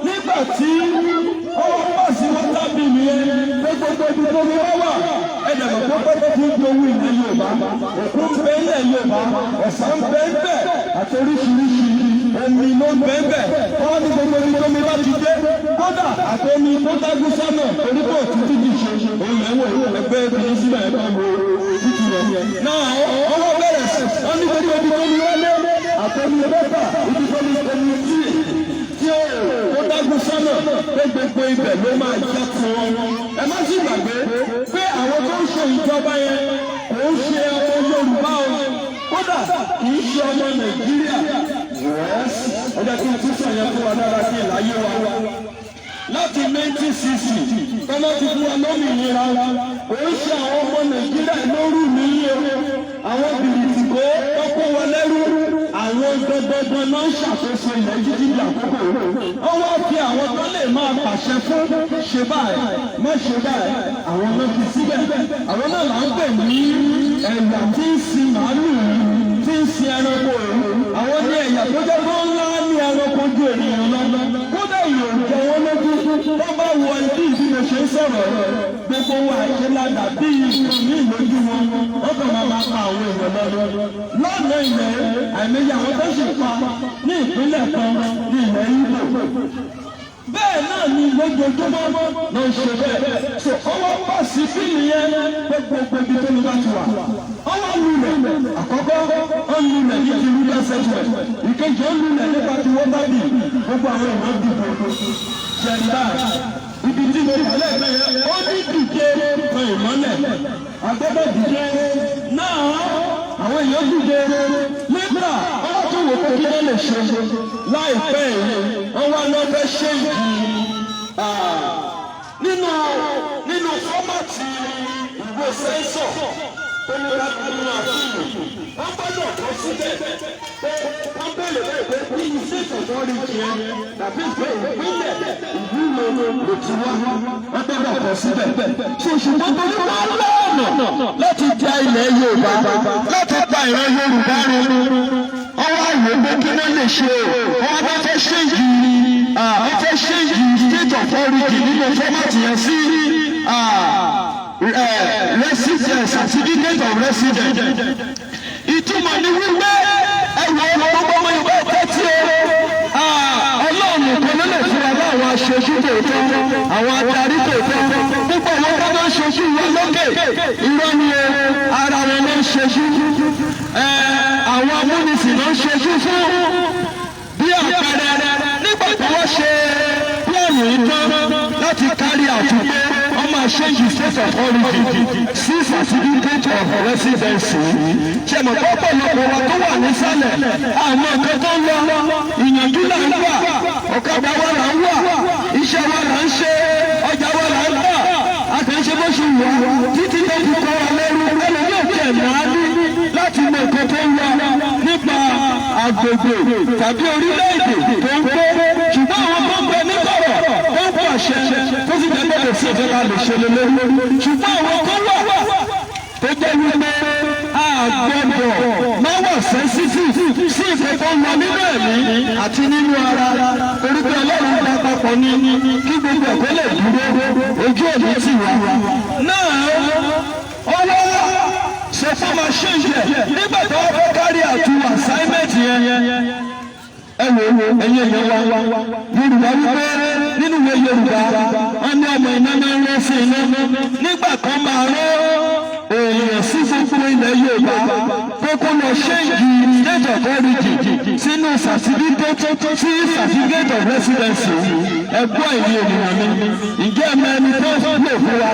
nígbà tí ọwọ́ pàṣẹ wọn tábì nìyẹn gbogbo ibi tó ní wọ́n wà ẹ̀dẹ̀gbọ̀n tó pẹ́ fún gbowó ilẹ̀ Yorùbá òkú ń bẹ ilẹ̀ Yorùbá ọ̀sán ń bẹ ń bẹ àti oríṣiríṣi omi ló ń bẹ ń bẹ wọ́n ní gbogbo ibi tó mi bá ti dé kódà àti omi tó dágún sọ́nà orí kò títí di ṣe òun ẹ̀wọ̀n ẹgbẹ́ ìpínlẹ̀ sílẹ̀ ẹ̀kọ́ wo títí rẹ̀. Náà ọwọ́ bẹ̀rẹ̀ sí wọ́n ní gbogbo ibi tó mi wọlé àti omi bẹ́tà ibi tó mi omi tí ó dágún sọ́nà pé gbogbo ibẹ̀ ló máa jẹ́ fún wọn. Ẹ má sì gbàgbé pé àwọn tó ń ṣe ìjọba yẹn kò ń ṣe ọmọ Yorùbá o kódà kì í ṣe ọmọ Nàìjíríà. Ọjọ́ kí n tún sọ yẹn fún wa dára kí ìláyé wa. Láti 1960 tọ́lá ti fún wa lómìnira kò ń ṣe àwọn ọmọ Nàìjíríà lóru níyẹ àwọn bìrìtìkó tó kó wọn lẹ́rú àwọn gbọgbọgbọ náà ń ṣàkóso ilẹ̀ jíjí ní àkókò wọ́n wá fi àwọn tó lè máa pàṣẹ fún ṣe báyìí má ṣe báyìí àwọn náà fi síbẹ̀ àwọn náà là ń pè ní ẹ̀yà tí ń sin màálù tí ń sin ẹranko àwọn ní ẹ̀yà tó jẹ́ kó ńlá ní ẹranko ju ènìyàn lọ kódà ìròyìn jẹ wọ́n lójú tó bá wọ ibi ìdí mo ṣe ń sọ̀rọ̀ gbogbo wa ṣe ládàá bí ìlú ní ìlójú wọn wọ́n kàn máa pa àwọn èèyàn lọ́dọ̀ lọ́nà ilẹ̀ àìmọye àwọn tó ṣe pa ní ìpínlẹ̀ kan ní ilẹ̀ Ìgbò bẹ́ẹ̀ náà ni lójoojúmọ́ ló ń ṣe bẹ́ẹ̀ so ọwọ́ pọ̀ sí fíìmù yẹn gbogbo ibi tó ní bá ti wà ọwọ́ lulẹ̀ àkọ́kọ́ ó lulẹ̀ ní ti Ruga Settlement ìkejì ó lulẹ̀ nípa ti wọ́n bá bì gbogbo àwọn èèyàn dìbò ṣẹ̀dá ibi tí mo wà lẹ́ẹ̀mẹ́ yẹn ó ní dìde kan ìmọ́lẹ̀ agbọ́dọ̀ dìde náà àwọn èèyàn dìde nígbà wọ́n tún wò pé kí wọ́n lè ṣe láìpẹ́ yìí wọ́n wá lọ fẹ́ ṣe nínú fọ́màtì ìwé sẹ́ńsọ̀ tó ní láti nínú àfihàn wọ́n gbọ́dọ̀ kọ́ síbẹ̀ pé wọ́n bẹ̀rẹ̀ pé bí iṣẹ́ ìtọ́jú rí jẹ́ tàbí ìgbẹ́ ìpínlẹ̀ ìwúlò òtún wá wọ́n gbọ́dọ̀ kọ́ síbẹ̀. ṣùgbọ́n tó ní wọ́n lọ́ọ̀nà láti ja ilẹ̀ Yorùbá láti pa ìran Yorùbá run ọwọ́ àyè pé kí wọ́n lè ṣe wọ́n bá fẹ́ ṣéǹjì state authority nínú fọ́màtì yẹn sí resident certificate of resident. Ìtumọ̀ ni wípé ẹ̀wọ̀n gbogbo ọmọ ìwé tẹ́tí o Ọlọ́run kan ló lè fún wa láwọn aṣojú tòótọ́ àwọn adarí tòótọ́ púpọ̀ wọn bá máa ń ṣojú wọn lókè irọ́ ni o ara wọn ló ń ṣojú àwọn amúnisìn ló ń ṣojú fún bí àpẹẹrẹ nígbà tí wọ́n ṣe pílánù yìí tán láti kárí àtúgbé wọ́n máa ṣéǹjì state of origin sí certificate of residency ṣe mọ̀ pé ọ̀pọ̀lọpọ̀ wa tó wà nísàlẹ̀ àwọn nǹkan tó ń lọ ìyànjú là ń wà ọ̀kadà wa là ń wà iṣẹ́ wa là ń ṣe ọjà wa là ń tà àtẹ̀ṣe bó ṣe wà títí tó fi kọ́ wa lẹ́rú ẹni yóò tẹ̀ náà ní láti mọ nǹkan tó ń lọ nípa agbègbè tàbí orílẹ̀-èdè tó ń gbé ṣùgbọ́n àwọn tó ń gbé ní kọ̀rọ̀ tó ń pàṣẹ tó sì jẹ́ bẹ́ẹ̀ sí ìjọba lè ṣe lélẹ́ ṣùgbọ́n àwọn tó wà tó jẹ́ wípé a gbọ́dọ̀ máa wà sẹ́ńsítì sí ìfẹ́ tó ń lọ nínú ẹ̀mí àti nínú ara torí pé Ọlọ́run dá papọ̀ ní kí gbogbo ẹ̀kọ́ lè dúró ojú òní tì wá. náà ọwọ́ ṣe fún ma ṣe ń jẹ nígbà tó wọ́n fẹ́ kárí àtú assignment yẹn ẹ wo ẹ̀yin èèyàn wa Yorùbá wípé nínú ìwé Yorùbá wọn ní ọmọ iná máa ń rán sí iná nígbà kan máa rán èèyàn sí gbogbo ilẹ̀ Yorùbá pé kó lọ ṣéǹgì state of origin sínú certificate of residency ẹgbọ́n ìwé ènìyàn mi ìjẹ́ mẹ́ni tó lè fún wa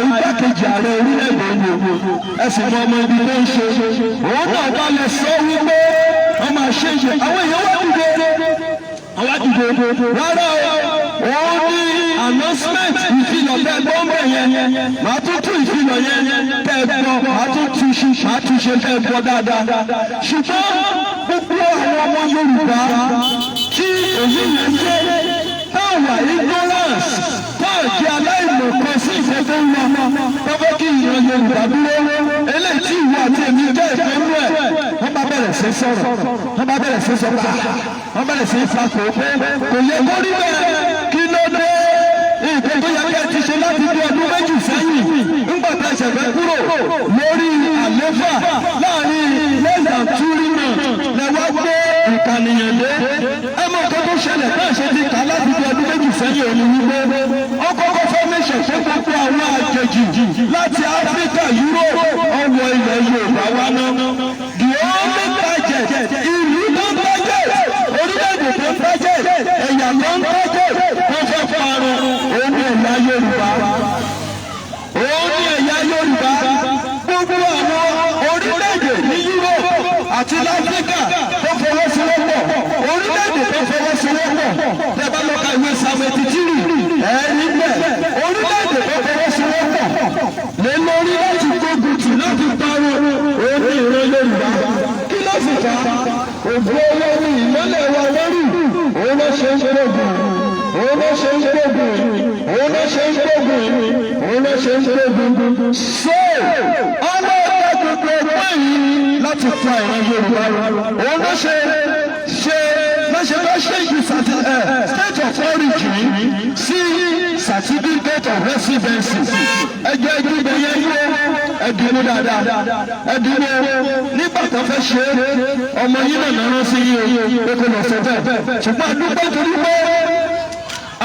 igbákejì ààrẹ orílẹ̀-èdè Yorùbá ẹ̀sìn mọ́ ọmọ ibi tó ń ṣe òun náà bá lè sọ wípé wọ́n máa ṣéǹgì àwọn èèyàn wá dìde rárá òun ní announcement ìfilọ̀ bẹ́ẹ̀ gbọ́ngbẹ̀ yẹn màá tún tún ìfilọ̀ yẹn bẹ́ẹ̀ gbọ́ màá tún túnṣe bẹ́ẹ̀ gbọ́ dáadáa ṣùgbọ́n gbogbo àwọn ọmọ Yorùbá tí èyí yẹn jẹ́ táwà ignorance táà jẹ́ aláìmọ̀kan sí ìfẹ́ tó ń lọ tọ́fẹ́ kí ìran Yorùbá dúró eléyìí tí ìwọ àti èmi jẹ́ ìfẹ́ nú ẹ̀ wọ́n bá bẹ̀rẹ̀ sí sọ̀rọ̀ wọ́n bá bẹ̀rẹ̀ sí sọ̀rọ̀ wọ́n bẹ̀rẹ̀ sí fakò pé kò yẹ kó rí bẹ́ẹ̀ kí ló dé nǹkan tó yẹ kẹ́ ti ṣe láti bí ọdún méjì sẹ́yìn ńgbà tá a ṣẹ̀fẹ̀ kúrò lórí àléfà láàrin less than 2 months lẹ́wọ́ gbé ìkànnìyàn dé ẹ mọ nǹkan tó ṣẹlẹ̀ náà ṣe ti kà láti bí ọdún méjì sẹ́yìn òní wípé ọkọ̀ọ̀kọ̀ formation fún gbogbo àwọn àjèjì láti Áfíríkà Europe ọwọ́ ilẹ̀ Yorùbá wa náà the only target ìlú tó ń target orílẹ̀-èdè tó ń target ẹ̀yà tó ń target wọ́n fẹ́ parun òun ní ẹ̀yà Yorùbá gbogbo àwọn orílẹ̀-èdè ní Europe àti Áfíríkà tó fọwọ́sowọ́pọ̀ orílẹ̀-èdè tó fọwọ́sowọ́pọ̀ tẹ́bá lọ́ka ìwé Samuel tìtìrì ẹ̀rí bẹ́ẹ̀ orílẹ̀-èdè tó fọwọ́sowọ́pọ̀ lé lórí láti gbógun tì láti parun òun ní ìran Yorùbá kí ló sì fà á ògbó owó ní ìmọ́lẹ̀ wa lórí òun ló ṣe ń gbógun òun ló ṣe ń gbógun òun ló ṣe ń gbógun òun ló ṣe ń gbógun so ọmọ ọgbà gbogbo ẹgbẹ́ yìí láti fa ìran Yorùbá òun ló ṣe bá ṣe yìí state of origin sí certificate of residency ẹjọ́ ìgbìmọ̀ yẹn yóò ẹdínwó dáadáa ẹdínwó nígbà tó fẹ́ ṣe ọmọ yìí náà lọ́rọ́ sí yìí pé kò lọ sọ bẹ́ẹ̀ ṣùgbọ́n àdúgbò torí pé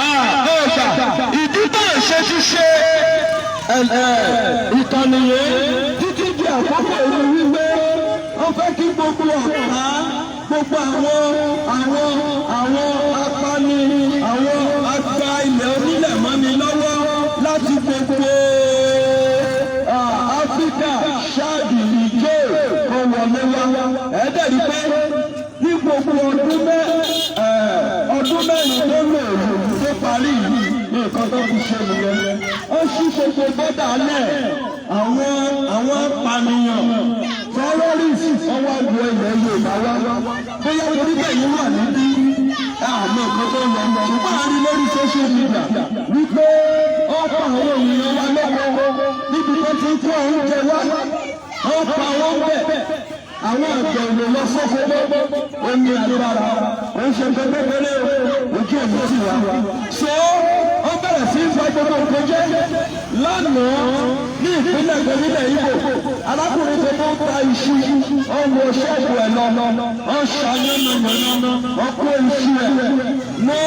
ọgbà ìdí náà ṣe ṣiṣẹ́ ìkànnì yẹn títí di àkókò ìlú wípé wọ́n fẹ́ kí gbogbo ọ̀tá gbogbo àwọn apani àwọn agba ilẹ̀ onílẹ̀ mọ́ni lọ́wọ́ láti gbogbo Áfíríkà ṣáàdì ìjọ ọ̀wọ̀lé wa ẹ̀ẹ́dẹ̀rí pé ní gbogbo ọdún mẹ́rin tó lò tó parí yìí nǹkan tó fi ṣe nìyẹn ó ṣí gbogbo bọ́dà lẹ̀ àwọn apànìyàn tẹ́rọ́rìsì ọwọ́ àgbo ilẹ̀ Yorùbá wá bóyá torí bẹ́ẹ̀ yín wà níbí àmọ́ nǹkan tó lọ ṣùgbọ́n a rí lórí social media wípé ó pa àwọn ènìyàn wa lọ́wọ́ níbi tó ti ń kó oúnjẹ wá ó pa wọ́n bẹ̀ àwọn àgbẹ̀ òlò lọ sọ́kọ́ omi àdúrà ó ń ṣe pépépéré ojú òní sí wa so ó bẹ̀rẹ̀ sí fa gbogbo nǹkan jẹ́ lánàá ní ìpínlẹ̀ gómìnà Ìgbò arákùnrin tó ń ta iṣu ọmọ ṣọ́ọ̀bù ẹ̀ lọ ọ ṣàyẹ̀nàmọ̀nà ọkọ̀ iṣu ẹ̀ no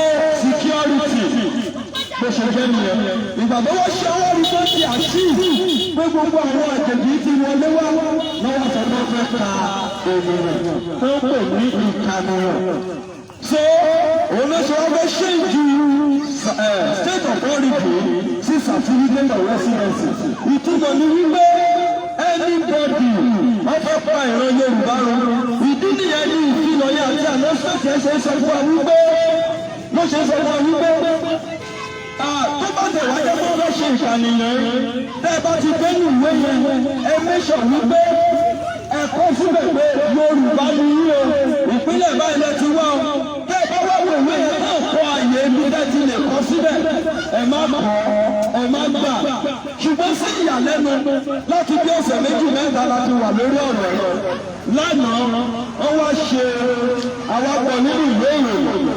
security bó ṣe jẹ́ nìyẹn ìgbà tó wọ́n ṣe àwọn arúgbó ti àṣì pé gbogbo àwọn àjèjì ti wọlé wá lọ́wọ́ tó tó fẹ́ ka òmìnira tó ń pè ní ìkànnìyàn. so òun ló ṣe wọ́n fẹ́ ṣe ju state of origin sí certificate of residency ìtumọ̀ ní wípé anybody wọ́n fẹ́ pa ìran Yorùbá run ìdí nìyẹn ní ìfilọ̀ yẹn àti àná ṣẹ̀ṣẹ̀ ṣe sọ fún wa wípé ló ṣe sọ fún wa wípé tó bá tẹ̀ wáyé fún ọlọ́ ṣe ìṣàníyàn tẹ́ ẹ bá ti gbé ní ìwé yẹn ẹ mẹ́sàn wípé ẹ ẹ̀kọ́ síbẹ̀ pé Yorùbá ni yín o ìpínlẹ̀ báyìí lẹ ti wá o bẹ́ẹ̀ bá wà wò wí ẹ̀ náà kọ́ àyè ibi dẹ́tí lè kọ́ síbẹ̀ ẹ̀ má kọ́ ẹ̀ má gbà ṣùgbọ́n sí ìyàlẹ́nu láti bí ọ̀sẹ̀ méjì mẹ́ta láti wà lórí ọ̀rọ̀ yẹn lánàá wọ́n wá ṣe àwapọ̀ nínú ìwé ìròyìn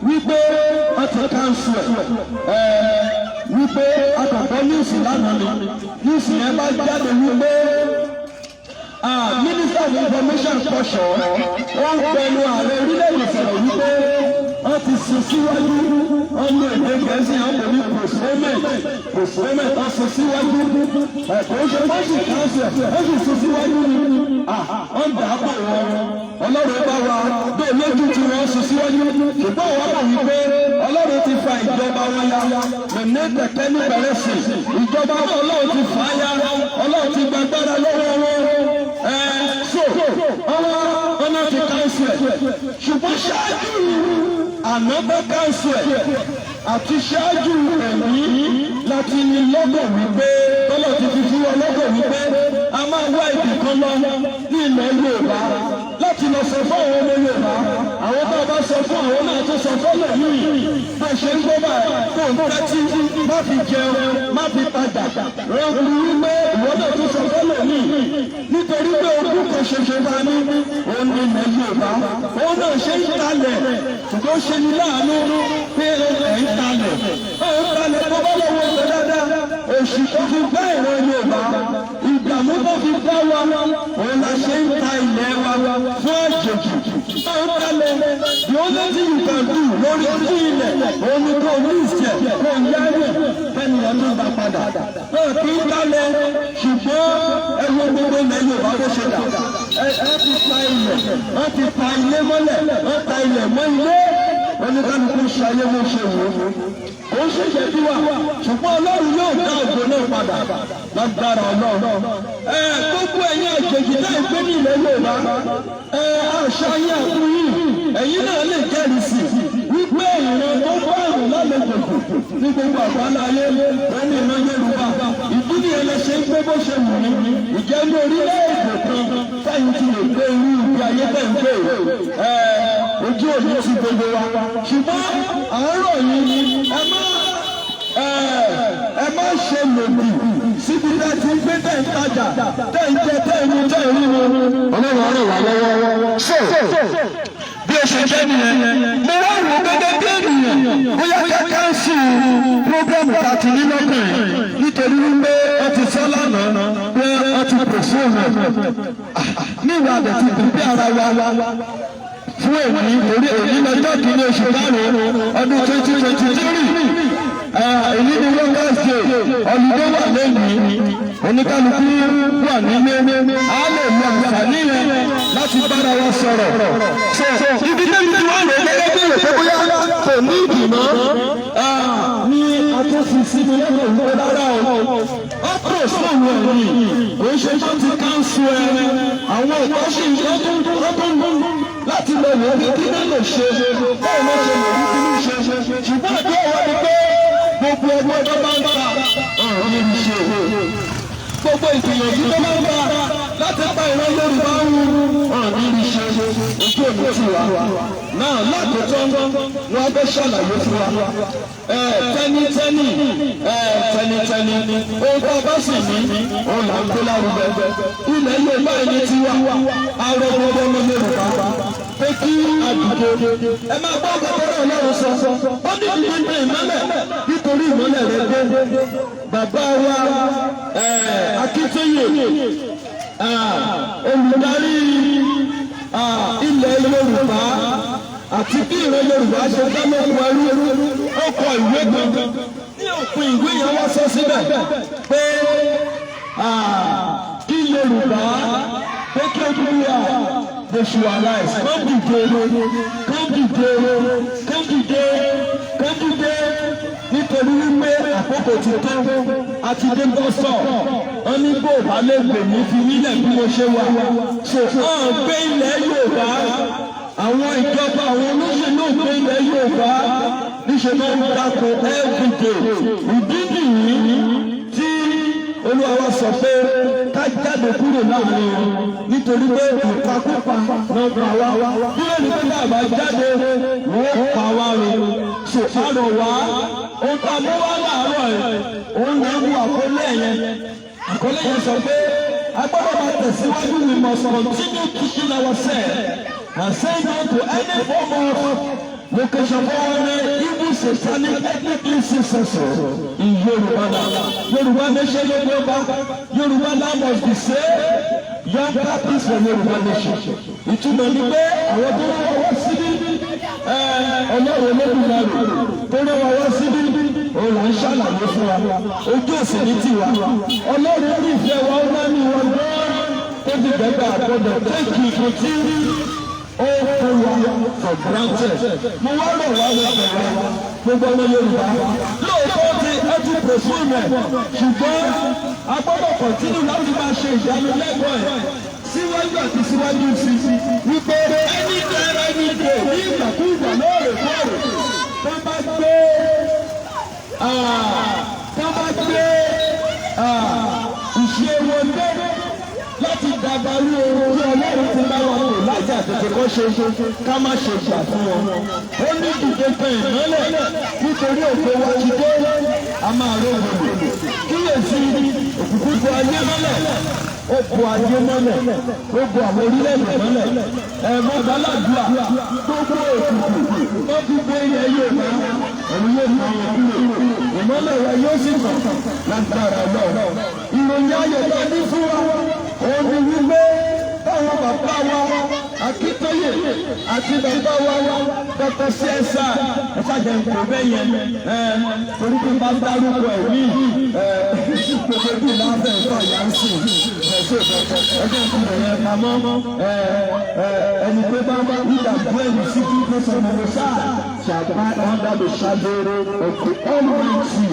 wípé wọ́n ti kánṣu ẹ̀ wípé akọ̀kọ́ níìsì lánàá ni níìsì yẹn bá jáde wípé Minister of Information kọ̀ṣọ́ wọ́n pẹ̀lú ààrẹ orílẹ̀-èdè sọ̀rọ̀ wípé wọ́n ti sún síwájú ọmọ èdè Gẹ̀ẹ́sì àwọn ní postponement wọ́n sún síwájú ẹ̀kọ́ ṣe wọ́n sì kánṣu ẹ̀ wọ́n sì sún síwájú ni wọ́n dà á pọ̀ wọn Ọlọ́run bá wa bẹ́ẹ̀ lójú tí wọ́n sún síwájú ṣùgbọ́n wọ́n mọ̀ wípé Ọlọ́run ti fa ìjọba wọn ya mẹ̀mẹ́ tẹ̀kẹ́ níbẹ̀rẹ̀ sí ìjọba Ọlọ́run ti fà á ya Ọlọ́run ti gbàgbára lọ́wọ́ wọn ọmọ ti kánṣu ẹ̀ ṣùgbọ́n ṣáájú ànábẹ́ kánṣu ẹ̀ àti ṣáájú ẹ̀mí láti ní lọ́gọ̀ wípé tọ́lọ̀ ti fi fún wọn lọ́gọ̀ wípé a máa wá ibì kan lọ ní ilẹ̀ Yorùbá láti lọ sọ fún àwọn ọmọ Yorùbá àwọn tó bá sọ fún àwọn náà tó sọ fún lòmíì bá ṣe ń gbọ́ báyìí kó ń tẹ́tí má fi jẹun má fi padà rẹ́kùn wípé ìwọ náà tó sọ fún lòmíì nítorí pé ogún kan ṣoṣo bá ní òun ní ilẹ̀ Yorùbá òun náà ṣe ń kalẹ̀ ṣùgbọ́n ṣe ní láàánú pé ẹ̀ ń kalẹ̀ tó bá lọ́wọ́ ṣe dáadáa òṣì tó fi gbá ìran Yorùbá ìdààmú tó fi gbá wa òun la ṣe ń ta ilẹ̀ wa fún àjèjì tó ń kalẹ̀ the only thing you can do lórí ojú ilẹ̀ òun ni kò ní ìṣẹ̀ kò ń yáyẹ̀ bẹ́ẹ̀ni ọdún bá padà kì í kalẹ̀ ṣùgbọ́n ẹ̀wọ̀n gbogbo ilẹ̀ Yorùbá bó ṣe dà ẹ ti pa ilẹ̀ wọ́n ti pa ilé mọ́lẹ̀ wọ́n ta ilẹ̀ mọ́ ilé oníkálukú ṣe ayé ló ṣe wò ó ṣe jẹ́ bí wà ṣùgbọ́n Ọlọ́run yóò dá ògo náà padà lágbára Ọlọ́run gbogbo ẹ̀yin àjèjì náà gbé ní ilẹ̀ Yorùbá àṣà yín àkú yìí ẹ̀yin náà lè jẹ́rìí sí wípé ìran tó bá àrùn lálejò ní gbogbo àgbáláyé wọn ní ìran Yorùbá ìdí nìyẹn lè ṣe ń gbé bó ṣe wù ní ìjẹ́ ní orílẹ̀-èdè kan fẹ́yìn tí lè gbé irú ibi ayé tẹ̀ ń gbé ojú òní ti gbogbo wa ṣùgbọ́n àárọ̀ yìí ẹ má ṣe lòdì síbi tẹ́ ti gbé tẹ̀ ń tajà tẹ̀ ń jẹ tẹ̀ ń mu tẹ̀ ń rí wọn. Ọlọ́run ọ̀rọ̀ wà lọ́wọ́. Bí o ṣe jẹ́ nìyẹn, mo wá wò gẹ́gẹ́ bí ènìyàn, bóyá kẹ́kẹ́ ń sùn prógrámù tàbí nílọ́kàn nítorí wípé ó ti sọ lánàá pé ó ti pèsè òun. Ní ìwà àbẹ̀ ti dùn bí ara wa fún èmi torí èyí lọ́jọ́ kìíní oṣù márùn-ún ọdún 2023 èyí ni workers day ọ̀lùdó wà lẹ́yìn oníkálukú wà nílé a lè lo àǹfààní yẹn láti bára wa sọ̀rọ̀ ibi tẹ́lẹ̀ tí wọ́n lè gẹ́gẹ́ bí èrò tó bóyá kò ní ìdìmọ́ ní àtúnṣe ní ẹ̀rọ ìwé rárá o ọkọ̀ sọ̀rọ̀ ẹ̀yìn kò ṣe tó ti káńsù ẹ̀ àwọn ìkọ́ṣe ìṣẹ́jú láti lọ wò ó kí ló lè ṣe báwo ló ṣe lè rí kí ló ṣe ṣùgbọ́n àti ọ̀wọ́ ni pé gbogbo ẹgbẹ́ tó bá ń ta ọ̀rọ̀ ní ṣe gbogbo ìgbìyànjú tó máa ń bá láti pa ìran Yorùbá ọ̀rọ̀ ní ṣe ojú òní ti wà náà lákòótọ́ wọn bẹ́ ṣàlàyé fún wa tẹ́nítẹ́nì ohun tó bá sì ní òun là ń gbé lárugẹ ilẹ̀ Yorùbá ẹni tí wá arọ gbogbo ọmọ Yorùbá pé kí àdúgbò ẹ máa gbọ́ ọ̀gá Ọlọ́run sọ ó ní ìdíje ìmọ́lẹ̀ nítorí ìmọ́lẹ̀ rẹ dé bàbá wa Akíntóyè olùdarí ilẹ̀ Yorùbá àti bí ìran Yorùbá ṣe dámọ̀kùn ẹrú ó kọ ìwé gangan ní òpin ìwé yẹn wá sọ síbẹ̀ pé kí Yorùbá pé kí Odùduwà visualize kọ́ńdìdé nítorí wípé àkókò ti tó àti dé bọ́sọ̀ wọn ní bò bá lè gbè mí fi nílẹ̀ bí mo ṣe wà so gbé ilẹ̀ Yorùbá àwọn ìjọba àwọn olóṣèlú gbé ilẹ̀ Yorùbá níṣẹ́ náà ń dáko everyday ìdí nìyí tí Olúwa wá sọ pé ká jáde kúrò láàrin wọn nítorí pé ìpakúpa náà pa wá bí wọ́n ní pé bàbá jáde wọ́n pa wá rẹ̀ ṣòfàrọ̀ wá ohun tó mú wá láàárọ̀ ẹ̀ òun lè wú àkọlé yẹn sọ pé agbọ́dọ̀ máa tẹ̀síwájú we must continue teaching ourselves and say no to any form of location for one evil satanic ethnically successor in Yorùbá land. Yorùbá nation no go back. Yorùbá land must be saved. Young captains for Yorùbá nation. Ìtumọ̀ ni pé àwọn tó wọ́n wá síbí ọlọ́run olódùmarè tó wọ́n wá síbí òun là ń ṣàlàyé fún wa. Ojú òsì ní tiwa. Ọlọ́run ní ìfẹ́ wa ó máa ní wọn lọ́wọ́ tó ti gbẹ̀gbẹ̀ àgbọ̀dọ̀ tẹ́kì ìkùtì ó fún wa for granted. Mo wá rọ̀ wá lọ pẹ̀lú gbogbo ọmọ Yorùbá. Lóòótọ́ ti ẹtù pòfúmẹ̀ ṣùgbọ́n a gbọ́dọ̀ kọ̀tínú láti máa ṣe ìdánilẹ́kọ̀ọ́ ẹ̀ síwájú àti síwájú sí wípé ẹni tẹ́rẹ ní ìdè ní ìgbàkúgbà lóòrèkóòrè tó bá gbé ìṣe wọn dé láti dàgbàrú ohun tí Ọlọ́run ti bá wọn lò láti àtètè kọ́ ṣe ká má ṣe gbà fún wọn. Ó ní ìdíje kan ìmọ́lẹ̀ nítorí òfin wa ti dé a máa ró gbogbo. Kíyèsí òkùnkùn bu ayé mọ́lẹ̀ ó bu ayé mọ́lẹ̀ ó bu àwọn orílẹ̀-èdè mọ́lẹ̀. Ẹ̀rọ gbàládùá gbogbo òkùnkùn tó fi gbé ilẹ̀ yóò bá ẹ̀rù yóò mọ àwọn kúrò. Ìmọ́lẹ̀ wa yóò sì tàn lágbára náà. Ìròyìn ayọ̀ tó ní fún wa òun ni wípé báwọn bàbá wa Akíntóyè àti bàbá wa Dr. CSA ẹ̀fàjẹ̀ nǹkan bẹ́ẹ̀ yẹn torí pé bá dárúkọ ẹ̀ ní gbogbo bí lábẹ́ ẹ̀fọ́ ìyá ń sìn ẹ̀ṣẹ̀ ẹ̀jẹ̀ ìpínlẹ̀ yẹn pamọ́ ẹni pé bá ìdá bẹ́ẹ̀ni sí kí ló sọ mọ́ sáà ṣàbá under the shadow of the Almighty.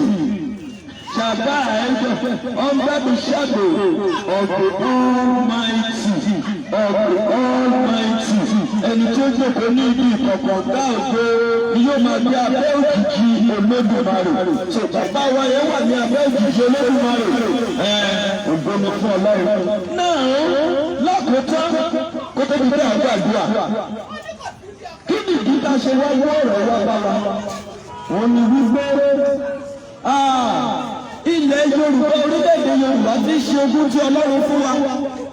Shaba under the shadow of the Almighty, ẹni tó jókòó ní ibi ìkọ̀kọ̀ dá ògo ni yóò máa gbé abẹ́ òjìji Olódùmarè. Ṣé bàbá wa yẹn wà ní abẹ́ òjìji Olódùmarè? Ògo ni fún Ọlọ́run. Náà lákòótán kó tó di pé àgbàdua. Kí ni ìdí tá a ṣe wá wọ́ ọ̀rọ̀ wa bára? Wọ́n ní wípé ilẹ̀ Yorùbá orílẹ̀-èdè Yorùbá ti ṣe ogún tí Ọlọ́run fún wa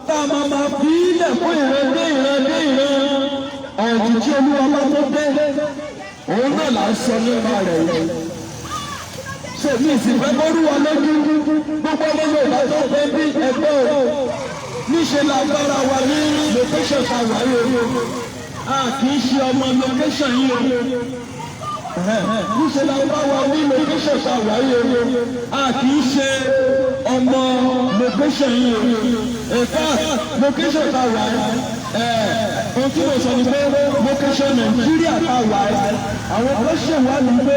tá a máa fi ilẹ̀ fún ìran dé ìran dé ìran ọ̀dùn tí Olúwa bá tó dé òun náà là ń sọ nípa rẹ̀ yìí. Ṣé mi ìsìnkú bọ́rú wa lójú gbogbo ọmọ Yorùbá tó fẹ́ bí ẹgbẹ́ o níṣẹ́ lágbára wa ní location ṣàwárí o a kì í ṣe ọmọ location yìí o. Níṣẹ́ la bá wa ní location ṣàwárí o, a kì í ṣe ọmọ location yìí o. In fact, location ṣàwárí ohun tí mo sọ ni pé location Nàìjíríà ṣàwárí àwọn tó ṣèwádìí pé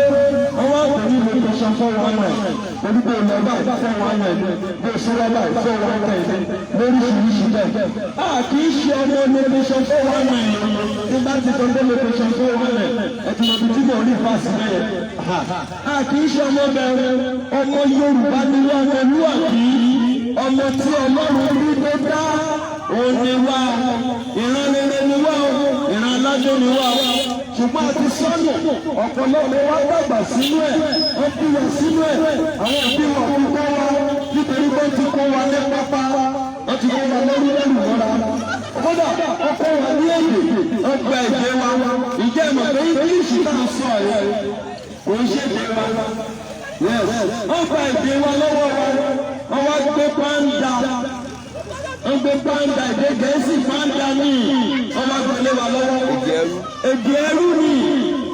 wọ́n wá pè ní location 419 torí pé ìlọ́gbà 419 bí ìṣúrọ́gbà 419 lóríṣiríṣi bẹ́ẹ̀. A kì í ṣe ọmọ location 419 nígbà tí tó ń dé location 419 ẹ̀tùn ọdún tí mo rí fásitì bẹ́ẹ̀. A kì í ṣe ọmọ bẹ̀rẹ̀ ọmọ Yorùbá ni wọ́n ọmọlúwàbí ọmọ tí Ọlọ́run rí tó dá òun ni wá ìran rere ni wá ìran alájọ ni wá ṣùgbọ́n àti sọ́nù ọ̀pọ̀lọpọ̀ wa dàgbà sínú ẹ̀ wọ́n bí wa sínú ẹ̀ àwọn òbí wọn kò kọ́ wa nítorí wọ́n ti kọ́ wa ní pápá wọ́n ti kọ́ wa lórí lẹ́nu mọ́ra kódà ọkọ̀ wa ní èdè ọgbà èdè wa ìjẹ́ ìmọ̀ pé English náà sọ ẹ̀ kò ń ṣe èdè wa ọgbà èdè wa lọ́wọ́ wa wọ́n wá gbé pàǹdà wọ́n gbé pàǹdà èdè Gẹ̀ẹ́sì pàǹdà ní ọmọ àgbẹ̀lẹ̀ wa lọ́wọ́ èdè ẹrú ni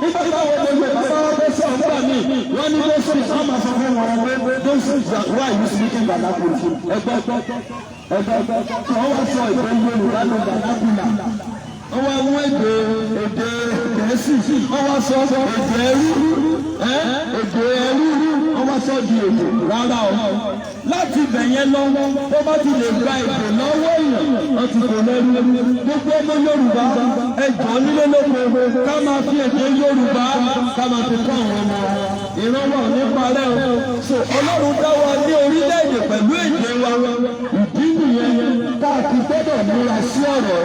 nígbà táwọn ọmọ ìgbà bá wọ́n fẹ́ sọ ọ̀gbà mi wọ́n ní ló sọ̀rọ̀ sọ́ọ́ máa sọ fún wọn pé those why you speaking vernacular ẹgbẹ́ tí wọ́n wá sọ èdè Yorùbá ló vernacular wọ́n wá mú èdè Gẹ̀ẹ́sì wọ́n wá sọ èdè ẹrú wọ́n wá sọ di èdè rárá o láti ibẹ̀ yẹn lọ tó bá ti lè gba èdè lọ́wọ́ èèyàn wọ́n ti kò lẹ́rú gbogbo ọmọ Yorùbá ẹjọ́ nílé lóko ká máa fi èdè Yorùbá ká máa fi kọ́ àwọn ọmọ ìrànwọ́ nípa rẹ̀ o so Ọlọ́run dá wa ní orílẹ̀-èdè pẹ̀lú èdè wa wa ìdí nìyẹn káàkiri gbọ́dọ̀ múra sí ọ̀rọ̀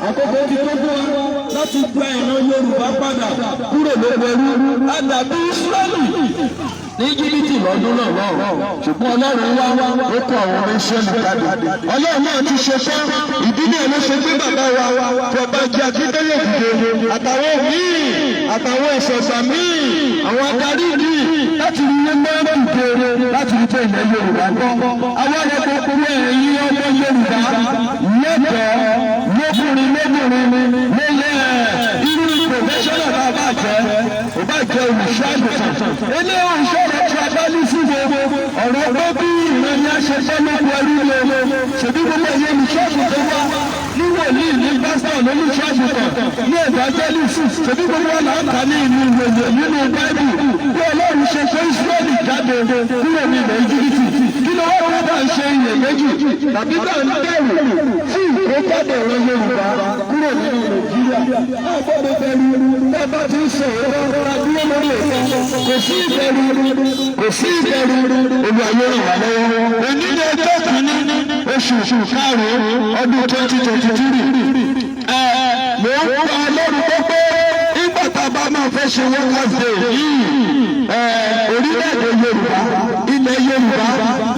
àkókò ti tó fún wa láti gba ìran Yorùbá padà kúrò lóko ẹrú àdàbí Ísírẹ́lì ní Íjíbítì lọ́dún náà lọ́wọ́ ṣùgbọ́n Ọlọ́run wá ó kó àwọn ọmọ Ísírẹ́lì jáde Ọlọ́run náà ti ṣe tán ìdílé ló ṣe gbé bàbá wa Ọba Akíndélé dìde àtàwọn míì àtàwọn ìṣẹ̀ṣà míì àwọn adarí míì láti rí mẹ́rin ìbéèrè láti rí pé ilẹ̀ Yorùbá gbọ́ àwọn ẹgbẹ́ ẹ̀yìn ọmọ Yorùbá lọ́dọ̀ lóbìnrin irú professional náà bá jẹ́ olùṣọ́ àgùntàn ilé olùṣọ́ rẹ̀ tí a bá ní sí gbogbo ọ̀rọ̀ pé bí ìran ni a ṣe fẹ́ lóko ẹrú lé ṣèbí gbogbo ẹ̀yẹ olùṣọ́ àgùntàn wá ní wòlíì ní pásítọ̀ olùṣọ́ àgùntàn ní evangelist ṣèbí gbogbo wọn là ń kà ní ìlú ìròyìn nínú báíbù bí Ọlọ́run ṣe fẹ́ Ísírẹ́lì jáde kúrò ní ilẹ̀ Íjíbítì kí ló wá wọ́n bá ń ṣe iyèméjì tàbí bá ń bẹ̀rù fún ìkójáde ọ̀rọ̀ Yorùbá kúrò nínú Nàìjíríà àgbọ̀dọ̀ bẹ̀rù bẹ́ẹ̀ bá ti ń sọ ọ̀rọ̀ dúró lórí ẹ̀kọ́ kò sí ìbẹ̀rù Olúwa yóò ràn wá lọ́wọ́ òní ní ọjọ́ kìíní oṣù karùn-ún ọdún 2023 mo ń pa Ọlọ́run tó pé nígbà tá a bá máa fẹ́ ṣe workers day yìí orílẹ̀-èdè Yorùbá ilẹ̀ Yorùbá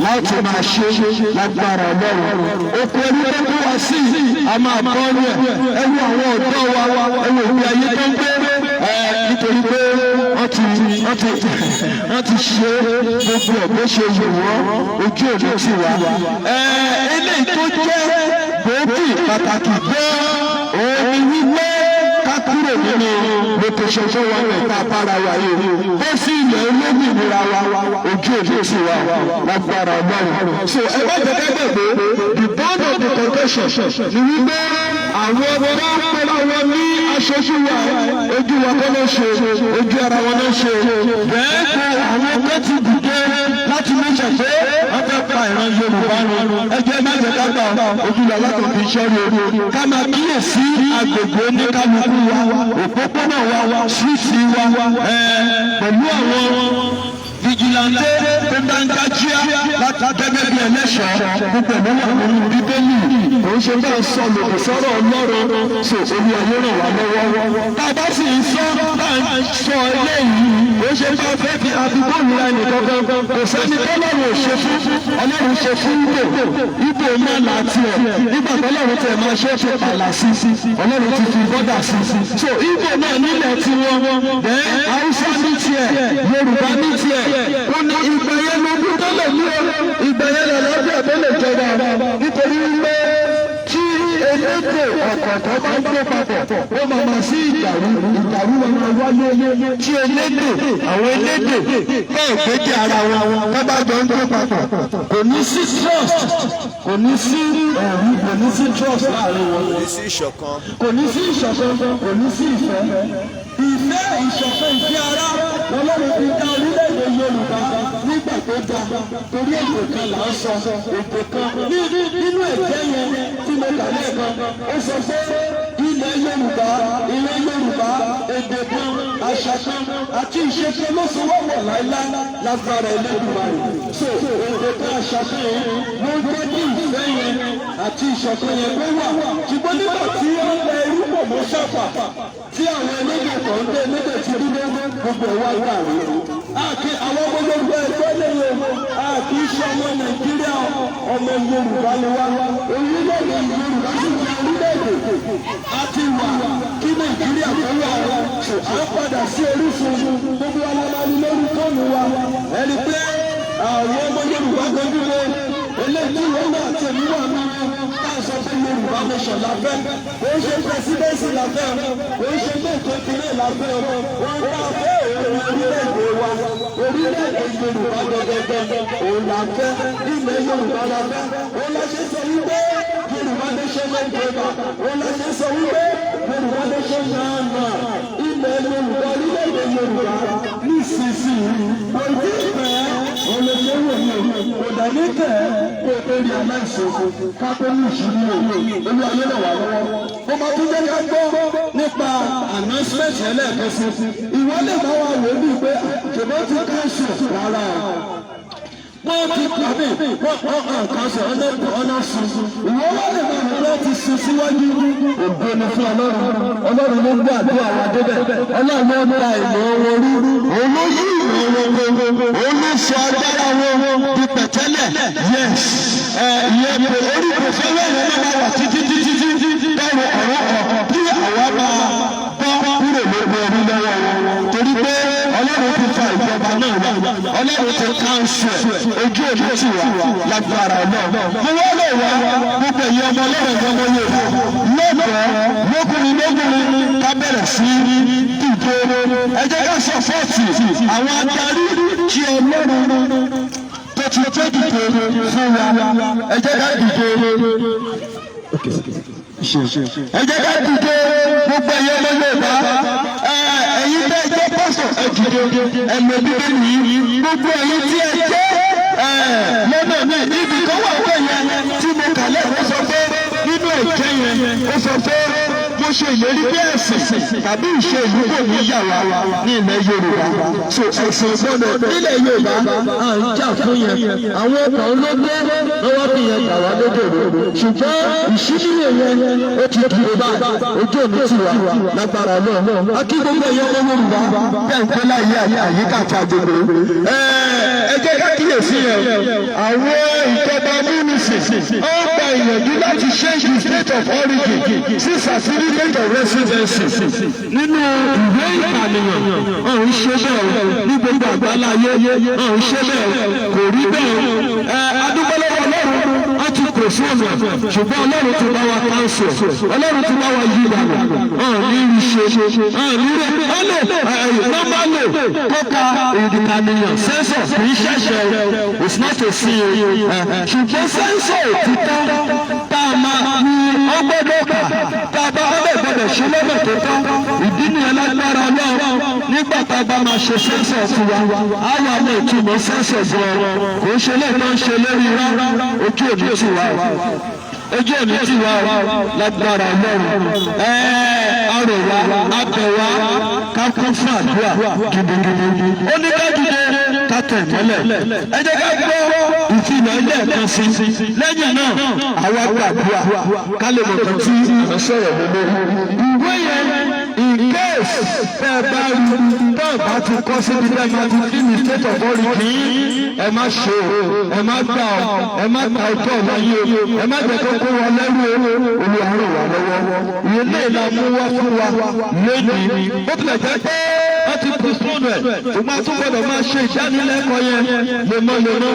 láti máa ṣe lágbára Ọlọ́run oko ẹrú tó kó wá sí a máa bọ́ ọ́nú ẹ̀ ẹ wo àwọn ọ̀dọ́ wa ẹ wo ìgbé ayé tó ń gbé nítorí pé wọ́n ti ṣe gbogbo ẹ̀ bó ṣe yẹ wọ́n ojú òde ti wá eléyìí tó jẹ́ gbòógì pàtàkì gan òun ni wípé ká kúrò nínú location tó wà ní ká bára wa yìí bó sí ilẹ̀ olómìnira wa ojú òde ti wá lágbára Ọlọ́run so ẹ bá jẹ́ kẹ́kẹ́ pé the board of the convention ni wípé àwọn ọmọ pẹ̀lú àwọn ní aṣojú wa ojú wa kọ́ ló ṣe ojú ara wọn ló ṣe bẹ́ẹ̀ kó àwọn tó ti dìde láti méjì pé wọ́n fẹ́ pa ìran Yorùbá run ẹjẹ́ má jẹ́ ká gbà ojú wa látọ̀ fi ṣọ́rí orí ká máa kíyèsí agbègbè oníkálukú wa òpópónà wa síìtì wa pẹ̀lú àwọn vigilante tó dáńgájíá láti gẹ́gẹ́ bí ẹlẹ́ṣọ̀ gbogbo ẹ̀mọ́ wà nínú Bíbélì òun ṣe bá sọ lòdì sọ́rọ̀ Ọlọ́run so Olúwa yóò ràn wá lọ́wọ́ tá a bá sì ń sọ bá ń sọ eléyìí ó ṣe bá fẹ́ fi àdúgbò mi ra nìkan kò sẹ́ni tọ́lọ́run ò ṣe fún Ọlọ́run ṣe fún Ìgbò náà láti ẹ̀ nígbà tọ́lọ́run tẹ̀ máa ṣe fi pàlà sí Ọlọ́run ti fi bọ́dà sí so Ìgbò náà nílẹ̀ tiwọn Haúsá ní tiẹ̀ Yorùbá ní tiẹ̀ ó ní ìgbà yẹn lógún tó lè mú ìgbà yẹn lọ lọ́jọ́ tó lè jọba nítorí wípé tí elédè ọ̀kọ̀ọ̀kan bá ń gbé papọ̀ ó máa ma sí ìdàrú wọn máa wáyé tí elédè àwọn elédè bẹ́ẹ̀ gbédè ara wọn tó bá jọ ń gbé papọ̀ kò ní sí trust kò ní sí ẹ̀rí kò ní sí trust láàrin wọn kò ní sí ìṣọ̀kan kò ní sí ìfẹ́ ìṣọ̀kan ìfẹ́ ara Ọlọ́run fi dá orílẹ̀-èdè Yorùbá nígbà tó dá torí èdè kan là ń sọ èdè kan nínú ẹ̀jẹ̀ yẹn tí mo kà lẹ́ẹ̀kan ó sọ pé ilẹ̀ Yorùbá èdè kan àṣà kan àti ìṣe kan ló so wọ́pọ̀ láíláí lágbára Elédùmarè so èdè kan àṣà kan ló ń jẹ́ kí ìfẹ́ yẹn àti ìṣọ̀kan yẹn pé wà ṣùgbọ́n nígbà tí ó ń lẹ irú pọ̀ mọ́ ṣàpà tí àwọn elédè kan ń dé elédè tí dúró gbogbo ìwà ìwà rẹ̀ àwọn gbogbo ẹgbẹ́ lẹ́yìn kì í ṣe ọmọ Nàìjíríà ọmọ Yorùbá ni wá orílẹ̀-èdè Yorùbá sì jẹ́ orílẹ̀-èdè àti wà kí Nàìjíríà tó wà á padà sí orísun gbogbo alábàálí lórí fóònù wa ẹni pé àwọn ọmọ Yorùbá gbọ́dọ̀ lé eléyìí wọn náà tẹ̀lé wà ní sọ pé Yorùbá nation la fẹ́ kò ń ṣe presidency la fẹ́ kò ń ṣe pé ìkókìlẹ̀ la fẹ́ wọ́n bá fẹ́ orílẹ̀-èdè wa orílẹ̀-èdè Yorùbá gẹ́gẹ́ òun la fẹ́ ilẹ̀ Yorùbá la fẹ́ òun la ṣe sọ wípé Yorùbá nation ló ń gbéra òun la ṣe sọ wípé Yorùbá nation náà ilẹ̀ Yorùbá orílẹ̀-èdè Yorùbá nísinsìnyí kò tí ì pẹ́ olùsèwò mi kò dání tẹ̀ kó o tó rí aláìsòfò ká tó ní ìṣúná Olúwa yóò ràn wá lọ́wọ́. Mo máa tún jẹ́ ká gbọ́ nípa announcement ẹlẹ́ẹ̀kẹsí. Ìwọ lè bá wa wò ó bíi pé ṣùgbọ́n ti káńsù rárá. wọ́n ti pàdé kan sọ ọ̀nà sùn ìwọ́n wà lè máa bọ̀ láti sùn síwájú ògo ni fún ọlọ́run ló gbé àdúrà wa débẹ̀ ọlọ́run ló gba ìmọ̀ wọn rú òun ló yí ìmọ̀ wọn wọn òun ló sọ agbára wọn di pẹ̀tẹ́lẹ̀ yes ìyẹn pé orí kò fẹ́ lẹ́yìn náà máa wà títí dáwọ ọ̀rọ̀ kan bí àwa máa bọ́ kúrò lóko orí lọ́wọ́ wọn torí pé ọlọ́run ti fa ìjọba náà wá ọlọ́run ti káńsù ojú òde tì wá lágbára náà mo wá lè wá gbogbo ìyẹn ọmọ ọlọ́run ọmọ yorùbá lọ́gbọ̀ọ́ lókùnrin ká bẹ̀rẹ̀ sí dìde ẹ jẹ́ ká sọ fọ́ọ̀tì àwọn adarí kí ọlọ́run tó ti tó dìde fún wa ẹ jẹ́ ká dìde ẹ jẹ́ ká dìde gbogbo ìyẹn ọmọ yorùbá ẹ̀yin tẹ́ ẹ jẹ́ pásọ̀ ẹ dìde ẹ̀mọ bíbélì yìí gbogbo ẹ̀yin tí ẹ jẹ́ lọ́nà mi níbi kan wà wẹ̀ yẹn tí mo kà lẹ́kọ̀ọ́ sọ pé nínú èké yẹn ó sọ pé mo ṣe ìlérí bí ẹ̀sìn tàbí ìṣe ìlú kò ní yà wá ní ilẹ̀ yorùbá so ẹ̀sìn gbọ́dọ̀ nílẹ̀ yorùbá à ń jà fún yẹn àwọn ọkàn ló dé lọ́wọ́ fi yẹn gbà wá lódòdó ṣùgbọ́n ìṣíníyè yẹn ó ti dúró báyìí ojú òní ti wà lágbára náà akí gbogbo ẹ̀yẹ ọmọ yorùbá bẹ́ẹ̀ ń pẹ́ láyé àyíká àti àjẹgbè ẹ jẹ́ ká kíyèsí yẹn àwọn ìjọba múnisìn ó gba ìyànjú láti change the state of origin sí certificate of residency nínú ìwé ìpànìyàn ọ̀hún ṣe bẹ́ẹ̀ ní gbogbo àgbáláyé ọ̀hún ṣe bẹ́ẹ̀ kò rí bẹ́ẹ̀ adúgbòlówó ọlọ́run á ti kò sí ọ̀nà ṣùgbọ́n ọlọ́run ti bá wa káńsù ọlọ́run ti bá wa yí ìdàgbà ọ̀hún ní rí ṣe ọ̀hún ní rí ọ̀lẹ̀ nọ́mbà lè kọ́ka ìdìkànìyàn sẹ́ńsọ̀ kì í ṣẹ̀ṣẹ̀ it's not a sin ṣùgbọ́n sẹ́ńsọ̀ òtítọ́ tá a máa ní ọgbọ́dọ̀ kà tá a bá ọgbọ́dọ̀ ṣe lọ́nà tó tọ́ ìdí nìyẹn lágbára ọlọ́run nígbà tá a bá máa ṣe sẹ́ńsọ̀ fún wa àwọn àmọ́ ìtumọ̀ sẹ́ńsọ̀ gan-an kò ń ṣe lẹ́ẹ̀kan ṣe lórí rárá ojú òní ti wà ojú òní ti wà lágbára ọlọ́run arọ̀wá abẹ̀wá ká kún fún àdúrà gidigidi ó ní ká dìde ká tẹ̀ mọ́lẹ̀ ẹ jẹ́ ká gbọ́ ìfilọ̀ ilé ẹ̀kan sí lẹ́yìn náà àwa gbàdúrà ká lè mọ̀ kan tí à ń sọ̀rọ̀ lórí ìwé yẹn ìkéèsì bẹ́ẹ̀ bá rí bẹ́ẹ̀ bá ti kọ́ síbi bẹ́ẹ̀ máa ti fi ní state of origin ẹ má ṣe ẹ má gbà ẹ má ta ọjọ́ wáyé ẹ má jẹ́ kó kó wọn lẹ́rú olùwàrò wà lọ́wọ́ ìyẹn náà la mú wá fún wa lónìí ó tilẹ̀ jẹ́ pé wọ́n ti kú sóònù ẹ̀ tó máa tún gbọ́dọ̀ máa ṣe ìdánilẹ́kọ̀ọ́ yẹn lemọ́lemọ́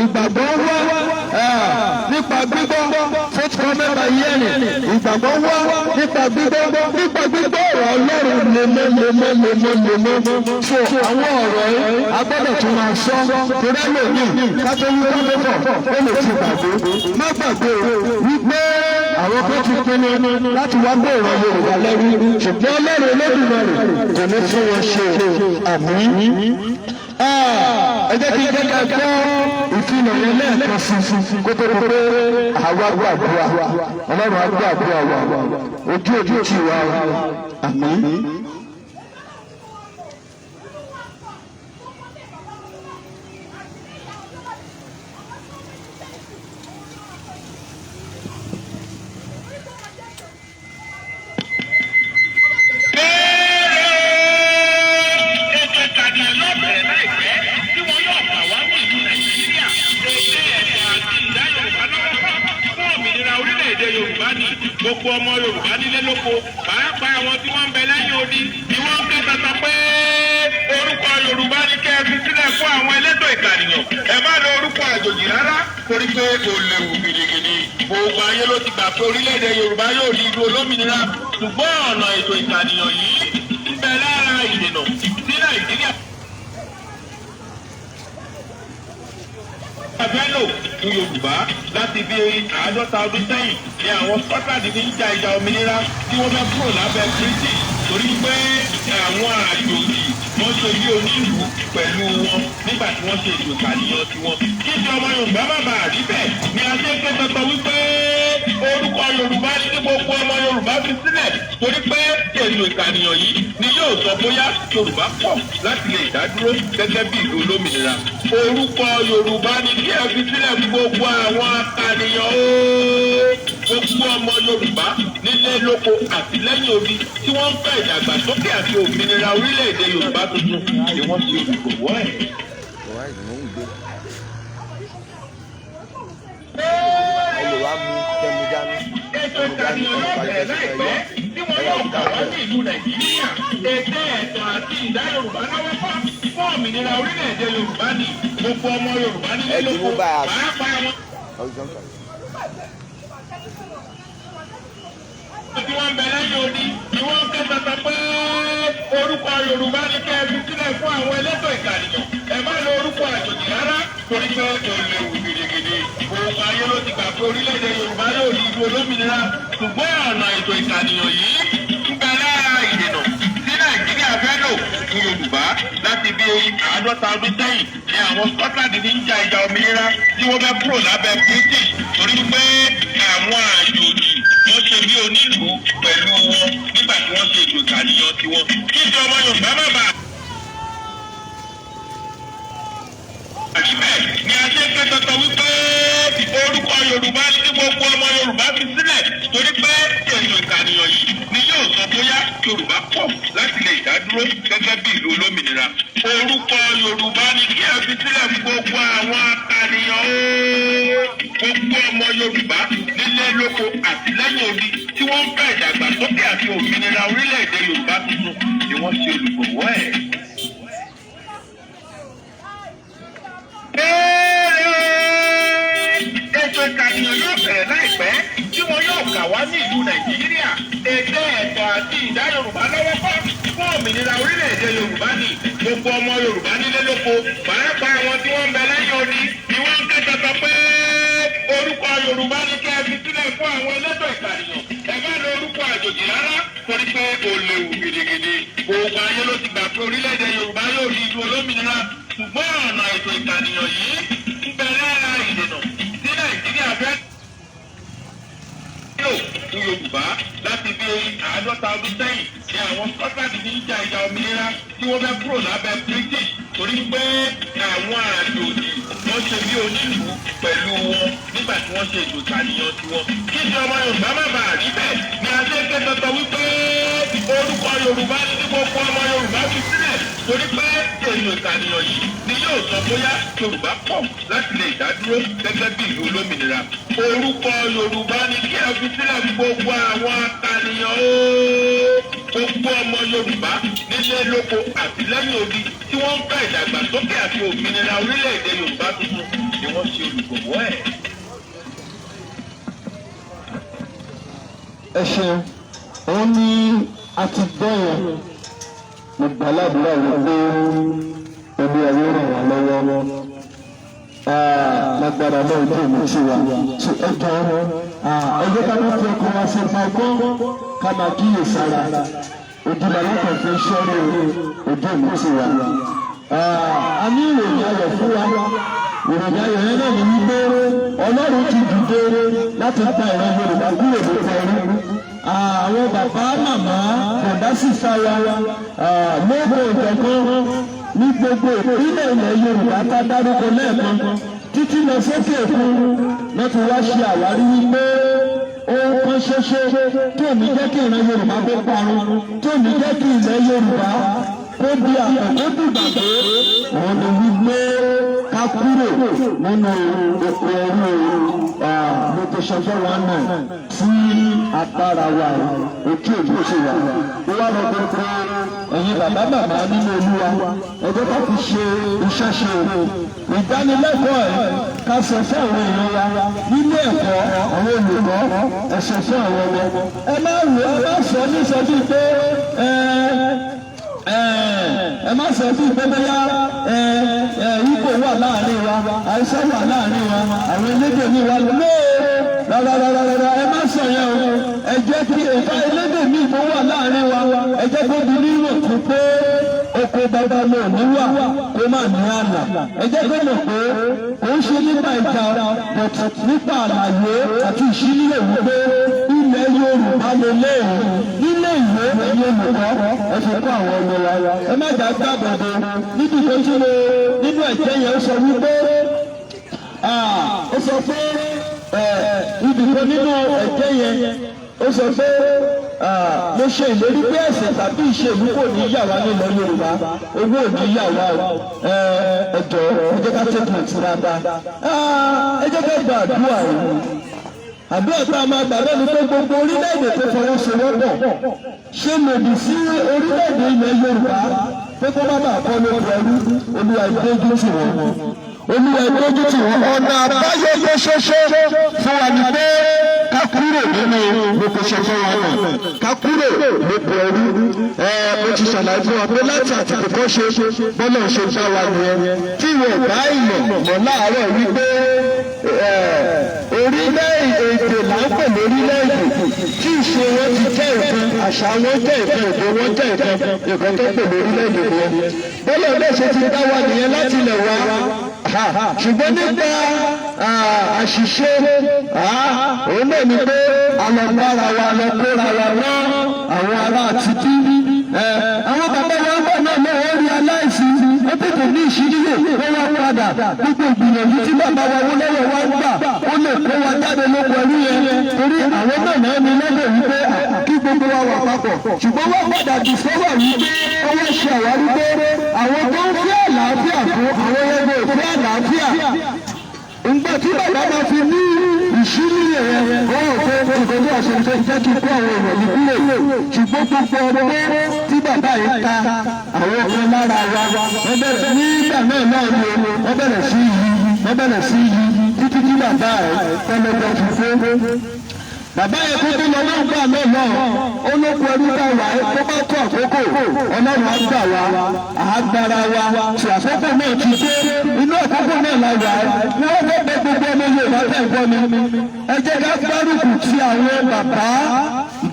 ìgbàgbọ́ wá nípa gbígbọ́ forthcoming by hearing ìgbàgbọ́ wá nípa gbígbọ́ ọ̀rọ̀ ọlọ́run lemọ́ so àwọn ọ̀rọ̀ yìí a gbọ́dọ̀ tún máa sọ torí ẹlòmíì kátó wí káfíńfọ̀ ó lè ti gbàgbé má gbàgbé wípé àwọn kan ti pinnu láti wá gbé ìran yorùbá lẹ́rú ṣùgbọ́n ọlọ́run olódùmarè kò ní fún wọn ṣe àmín ẹ jẹ́ kí n jẹ́ ká gbọ́ ìfilọ̀ yẹn lẹ́ẹ̀kan sí kó tó pé àwa gbàdúrà ọlọ́run á gbàdúrà wa ojú ti wà àmín. gbogbo ọmọ yorùbá nílé lóko pàápàá àwọn tí wọ́n ń bẹ lẹ́yìn odi ni wọ́n ń ké tata pé orúkọ yorùbá ní kẹ́ ẹ fi sílẹ̀ fún àwọn elétò ìkànìyàn ẹ má lo orúkọ àjòjì rárá torí pé kò léwu gidigidi gbogbo ayé ló ti gbà pé orílẹ̀-èdè yorùbá yóò rí ìlú olómìnira ṣùgbọ́n ọ̀nà ètò ìkànìyàn yìí ń bẹ lára ìdènà sí nàìjíríà. Bello ní Yorùbá láti bí 50 ọdún sẹ́yìn ni àwọn Scotland ní ń ja ìjà òmìnira tí wọ́n fẹ́ kúrò lábẹ́ Britain torí pé àwọn àjòjì wọ́n ṣe bí onílù pẹ̀lú wọn nígbà tí wọ́n ṣe ètò ìkànìyàn tiwọn. Kí ni ọmọ Yorùbá má bàa rí bẹ́ẹ̀ ni a ṣe ń ké tọ́tọ́ wípé orúkọ Yorùbá ní gbogbo ọmọ Yorùbá fi sílẹ̀ torí pé ètò ìkànìyàn yìí ni yóò sọ bóyá Yorùbá pọ̀ láti lè dádúró gẹ́gẹ́ bí ìlú olómìnira. Orúkọ Yorùbá ni kí ẹ fi sílẹ̀ gbogbo àwọn akànìyàn ooo. Gbogbo ọmọ Yorùbá nílé lóko àti lẹ́yìn odi tí wọ́n ń fẹ́ ìdàgbàsókè àti òmìnira orílẹ̀-èdè Yorùbá tuntun ni wọ́n ṣe olùgbòwọ́ ẹ̀. Olùwà mú tẹmu dání. Ètò ìkànìyàn yóò bẹ̀rẹ̀ láìpẹ́ tí wọ́n yóò kà wá ní ìlú Nàìjíríà. Ètò ẹ̀tọ́ àti ìdá Yorùbá lọ́wọ́ fún òmìnira orílẹ̀-èdè Yorùbá ni gbogbo ọmọ Yorùbá nílé lóko pàápàá wọn. Tí wọ́n ń bẹ lẹ́yìn odi ni wọ́n ń kẹ́sọ̀tọ̀ pé orúkọ Yorùbá ní kẹ́ ẹ fi sílẹ̀ fún àwọn elétò ìkànìyàn. Ẹ má lo orúkọ àjòjì rárá torí pé ó léwu gidigidi. Gbogbo ayé ló ti gbà pé orílẹ̀-èdè Yorùbá yóò di ìlú olómìnira. Ṣùgbọ́n ọ̀nà ètò ìkànìyàn yìí ń bẹ lára ìdènà tí Nàìjíríà fẹ́ lò fún Yorùbá láti bí 50 ọdún sẹ́yìn ni àwọn Scotland ní ń ja ìjà òmìnira tí wọ́n fẹ́ kúrò lábẹ́ British torí pé àwọn àjòjì wọ́n ṣe bí onílùú pẹ̀lú wọn nígbà tí wọ́n ṣe ètò ìkànìyàn tiwọn. Kí ni ọmọ Yorùbá má bàa. Àṣìbẹ̀ ni a ṣe ń ké tọ́tọ́ wípé orúkọ Yorùbá ní gbogbo ọmọ Yorùbá fi sílẹ̀ torí pé ètò ìkànìyàn yìí ni yóò sọ bóyá Yorùbá pọ̀ láti lè dádúró gẹ́gẹ́ bí ìlú olómìnira. Orúkọ Yorùbá ni kí ẹ fi sílẹ̀ gbogbo àwọn akànìyàn ooo. Gbogbo ọmọ Yorùbá nílé lóko àti lẹ́yìn odi tí wọ́n ń fẹ́ ìdàgbàsókè àti òmìnira orílẹ̀-èdè Yorùbá tuntun ni wọ́n ṣe olùgbòwọ́ ẹ̀. Ètò ìkànìyàn yóò bẹ̀rẹ̀ láìpẹ́ tí wọn yóò kà wá ní ìlú Nàìjíríà. Ètò ẹ̀tọ́ àti ìdá Yorùbá lọ́wọ́ fún òmìnira orílẹ̀-èdè Yorùbá ni gbogbo ọmọ Yorùbá nílé lóko pàápàá àwọn tí wọ́n ń bẹ lẹ́yìn odi ni wọ́n ń kẹ́kọ̀ọ́ pé orúkọ Yorùbá ní kí ẹ fi sílẹ̀ fún àwọn elétò ìkànìyàn. Ẹ má lo orúkọ àjòjì rárá torí pé ó léwu gidigidi. Gbogbo ayé ló ti gbà pé orílẹ̀-èdè Yorùbá yóò di ìlú olómìnira. Ṣùgbọ́n ọ̀nà ètò ìkànìyàn yìí ń bẹ lára ìdènà tí Nàìjíríà fẹ́ lò fún Yorùbá láti bí 50 ọdún sẹ́yìn ni àwọn Scotland ní ń ja ìjà òmìnira tí wọ́n fẹ́ kúrò lábẹ́ British torí pé àwọn àjòjì wọ́n ṣe bí onílùú pẹ̀lú wọn nígbà tí wọ́n ṣe ètò ìkànìyàn tiwọn. Kí ni ọmọ Yorùbá má bàa rí bẹ́ẹ̀ ni a ṣe ń ké tọ́tọ́ wípé orúkọ Yorùbá ní gbogbo ọmọ Yorùbá fi sílẹ̀ torí pé ètò ìkànìyàn yìí ni yóò sọ bóyá Yorùbá pọ̀ láti lè dádúró gẹ́gẹ́ bí ìlú olómìnira. Orúkọ Yorùbá ni kí ẹ fi sílẹ̀ gbogbo àwọn akànìyàn ooo. Gbogbo ọmọ Yorùbá nílé lóko àti lẹ́yìn odi tí wọ́n ń fẹ́ ìdàgbàsókè àti òmìnira orílẹ̀-èdè Yorùbá tuntun ni wọ́n ṣe olùgbòwọ́ ẹ̀. Ẹ ṣeun, òun ni a ti bẹ̀rẹ̀ mo gbàládùúrà wípé omi ẹ̀rọ ràn wá lọ́wọ́ lágbára náà tó mi ti wà tó ẹjọ́ ẹjọ́ ká máa fi ọkọ̀ wá sí ọgbà ọgbọ́n ká máa kíyè sára òdìbò alákọ̀ọ́fẹ́ sọ́rọ̀ ojú mi ti wà. A ní ìròyìn ayọ̀ fún wa ìròyìn ayọ̀ yẹn náà ní wípé Ọlọ́run ti dìde láti gba ìran Yorùbá kúrò lóko ẹrú. Àwọn bàbá màmá bàbá sísá wa lóko ìjọ̀kan ní gbogbo ìpínlẹ̀ ilẹ̀ Yorùbá tá a dárúkọ lẹ́ẹ̀kan títí lọ sókè òkun lọ́ ti wá ṣe àwárí wípé ohun kan ṣoṣo tó ní jẹ́ kí ìran Yorùbá kó parun tó ní jẹ́ kí ilẹ̀ Yorùbá kó di àkókò dìgbàgbé òun ni wípé ká kúrò nínú oko ẹrú lókèṣọjọ́ wa náà tí agbára wa ojú òjò ti wà. Ó wá lọ gbogbo ẹ̀yin bàbá bàbá nínú Olúwa ẹjọ́ ká fi ṣe iṣẹ́ ṣe ìdánilẹ́kọ̀ọ́ ẹ̀ ká sọ fún àwọn èèyàn wa nílé ẹ̀kọ́ àwọn olùkọ́ ẹ sọ fún àwọn ọmọ. Ẹ má wò ẹ má sọ ní sọ bíi pé ẹ má sọ bíi pé bóyá Ìgbò wà láàrin wa Haúsá wà láàrin wa àwọn elédè ní wa lóò rárá ẹ má sọ yẹn o. Ẹ jẹ́ kí ẹ̀ka elédè mi tó wà láàrin wa ẹ jẹ́ kó di nínú òkú pé oko bàbá mi ò ní wà kó má ní àlà. Ẹ jẹ́ kó mọ̀ pé ó ń ṣe nípa ìjà bọ̀tù nípa àlàyé àti ìṣíníyè wípé Yorùbá lélẹ̀ nílé ìwé ẹ̀yẹ olùkọ́ ẹ fi kọ́ àwọn ọmọ wa ẹ má jà gbàgbọ́dọ̀ níbi tó tún lè nínú ẹ̀jẹ̀ yẹn ó sọ wípé ó sọ pé ibi kan nínú ẹ̀jẹ̀ yẹn ó sọ pé mo ṣe ìlérí pé ẹ̀sìn tàbí ìṣèlú kò ní yà wá nílẹ̀ Yorùbá owó ò ní yà wá ẹ̀jọ̀ ẹ jẹ́ ká tẹ̀kùn ìtura dáa ẹ jẹ́ ká gba àdúrà yìí àdúrà tá a máa gbà lẹ́nu pé gbogbo orílẹ̀-èdè tó fọwọ́sowọ́pọ̀ ṣe lòdì sí orílẹ̀-èdè ilẹ̀ Yorùbá pé kó má bàa kọ́ lóko ẹrú Olúwa ìdójú tì wọ́n Olúwa ìdójú tì wọ́n ọ̀nà àbáyọ yóò ṣoṣo fún wa ní pé ká kúrò nínú lóko ṣoṣo wa náà ká kúrò lóko ẹrú ó ti ṣàlàyé fún wa pé láti àtìkù kọ́ ṣe bọ́lá ṣe bá wa nìyẹn tí ìwọ̀n bá ìmọ̀ mọ̀ láàárọ̀ wípé orílẹ̀-èdè là ń pè lórílẹ̀-èdè tí ìṣe wọn ti jẹ́ ìkan àṣà wọn jẹ́ ìkan èdè wọn jẹ́ ìkan tó pè lórílẹ̀-èdè wọn. bọ́lá ọ̀dọ́ ṣe ti dá wa nìyẹn láti ilẹ̀ wa ṣùgbọ́n nípa àṣìṣe òun náà ni pé alọ́gbára wa lọ́kóra wa wá àwọn ará àtìkí àwọn bàbá wa ń bọ̀ náà lọ́wọ́ rí aláìsí ó tètè ní ìṣíríyè wọ́n wá padà gbogbo ìgbìyànjú tí bàbá wa wọ́n lọ́wọ́ wa ń gbà ó lè kó wa jáde lóko ẹrú yẹn torí àwọn náà ní lọ́dọ̀ wípé kí gbogbo wa wà papọ̀ ṣùgbọ́n wọ́n padà dì sọ́wọ́ wípé ọwọ́ ṣe àwárí pé àwọn tó ń fẹ́ àlàáfíà fún àwọn ẹgbẹ́ òfin àlàáfíà ǹgbà tí bàbá máa fi ní ìṣíríyè yẹn wọ́n ò fẹ́ ìgbẹ́jú àṣẹ jẹ́ kí kó àwọn èèyàn ní kúrò ṣùgbọ́n gbogbo ọdún tí bàbá yìí ta àwọn kan lára wa wọ́n bẹ̀rẹ̀ nígbà náà ni wọ́n bẹ̀rẹ̀ sí yí títí tí bàbá ẹ̀ tọ́lọ́gbọ́ fi fún. Bàbá yẹn tó tó lọ náà gbà náà lọ olóko ẹrú ká wà ẹ tó bá tó àkókò Ọlọ́run á gbà wá àgbára wa tí àkókò náà ti dé inú àkókò náà la wà ẹ ní wọ́n fẹ́ bẹ gbogbo ọmọ Yorùbá tẹ̀ gbọ́ mi ẹ jẹ́ ká gbárùkù tí àwọn bàbá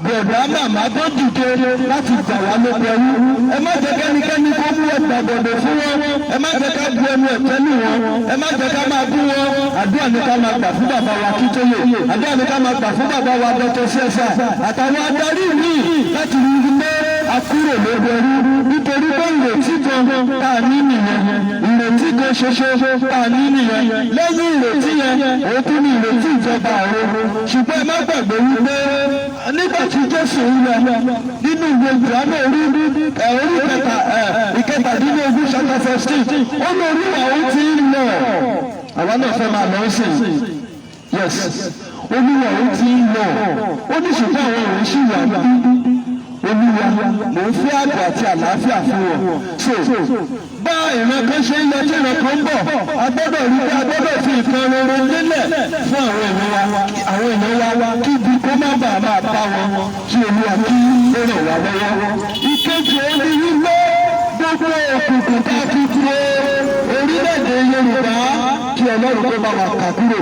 bọ̀dá màmá tó dìde láti gbà wá lóko ẹrú ẹ má jẹ́ kẹ́nikẹ́ni kó mú ẹ̀gbà bọ̀dọ̀ fún wọn ẹ má jẹ́ ká bu ẹnu ẹ̀tẹ́ lù wọn ẹ má jẹ́ ká máa bú wọn àdúrà ní ká máa gbà fún bàbá wa Akíntóyè àdúrà ní ká máa gbà fún bàbá wa Dr. Sesa àtàwọn adarí mi láti rí i pé a kúrò lóko ẹrú nítorí pé ìrètí kan tá a ní nìyẹn ìrètí kan ṣoṣo tá a ní nìyẹn lẹ́yìn ìrètí yẹn òun tún ní ìrètí ìjọba àwọn ṣùgbọ́n ẹ má gbàgbé wípé nígbà tí Jésù ń lọ nínú ìwé ìdáná orí ìkẹtàdínlógún chapter 16 ó ní Olúwa òun ti ń lọ àwa náà fẹ́ máa lọ sí yes Olúwa òun ti ń lọ ó ní ṣùgbọ́n àwọn òun ṣì wà ní Olúwa mò ń fẹ́ àgbà àti àlàáfíà fún ọ so bá ìran kan ṣe ń lọ tí ìran kan ń bọ̀ a gbọ́dọ̀ rí pé a gbọ́dọ̀ fi ìkan rere lélẹ̀ fún àwọn èèyàn wa kí ibi kó má bàa máa bá wọn kí Olúwa kí ó ràn wá lọ́wọ́. Ìkejì omi wípé gbogbo òkùnkùn tá a fi kúrò orílẹ̀-èdè Yorùbá kí Ọlọ́run kó bá wa kà kúrò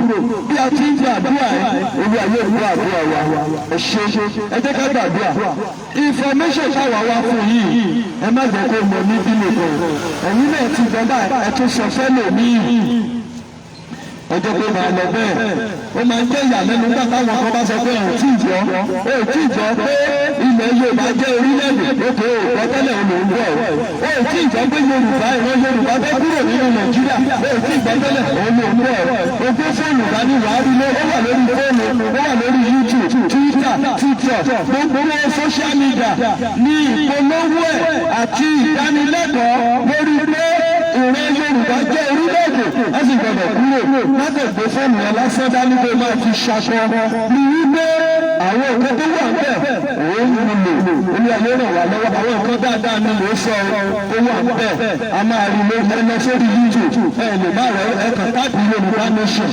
bí a ti ń gbà àdúrà ẹ̀ Olúwa yóò gbọ́ àdúrà wa ẹ ṣe ẹ jẹ́ ká gbàdúrà information táwa wá fún yìí ẹ má jẹ́ kó mọ níbí nìkan ẹ̀yin náà ti gbọ́ báyìí ẹ tún sọ fẹ́lẹ̀ míì ọjọ́ pé máa lọ bẹ́ẹ̀ ó máa ń jẹ́ ìyàlẹ́nu nígbà táwọn kan bá sọ pé ò tí ì jọ pé ilẹ̀ Yorùbá jẹ́ orílẹ̀-èdè lókè òkú tẹ́lẹ̀ olóńgbò ó tí ì jọ pé Yorùbá ìran Yorùbá fẹ́ kúrò nínú Nàìjíríà ó tí ì jọ tẹ́lẹ̀ olóńgbò ogún fóònù dání wàá rí lé ó wà lórí fóònù ó wà lórí YouTube Twitter TikTok gbogbo social media ní ìpolówó ẹ̀ àti ìdánilẹ́kọ̀ọ́ lórí pé ìran Yorùbá jẹ́ orílẹ̀-èdè ẹ sì gbọdọ̀ kúrò lágbègbè fóònù ẹ lásán dání pé máa fi ṣaṣọ ní wípé àwọn nǹkan tó wà bẹ́ẹ̀ òun ń lò olú ayé ràn wá lọ́wọ́ àwọn nǹkan dáadáa ni mò ń sọ tó wà bẹ́ẹ̀ a máa rí lórí ẹ lọ sórí YouTube ẹ lè má rẹ ẹ kàn táàbù Yorùbá Nation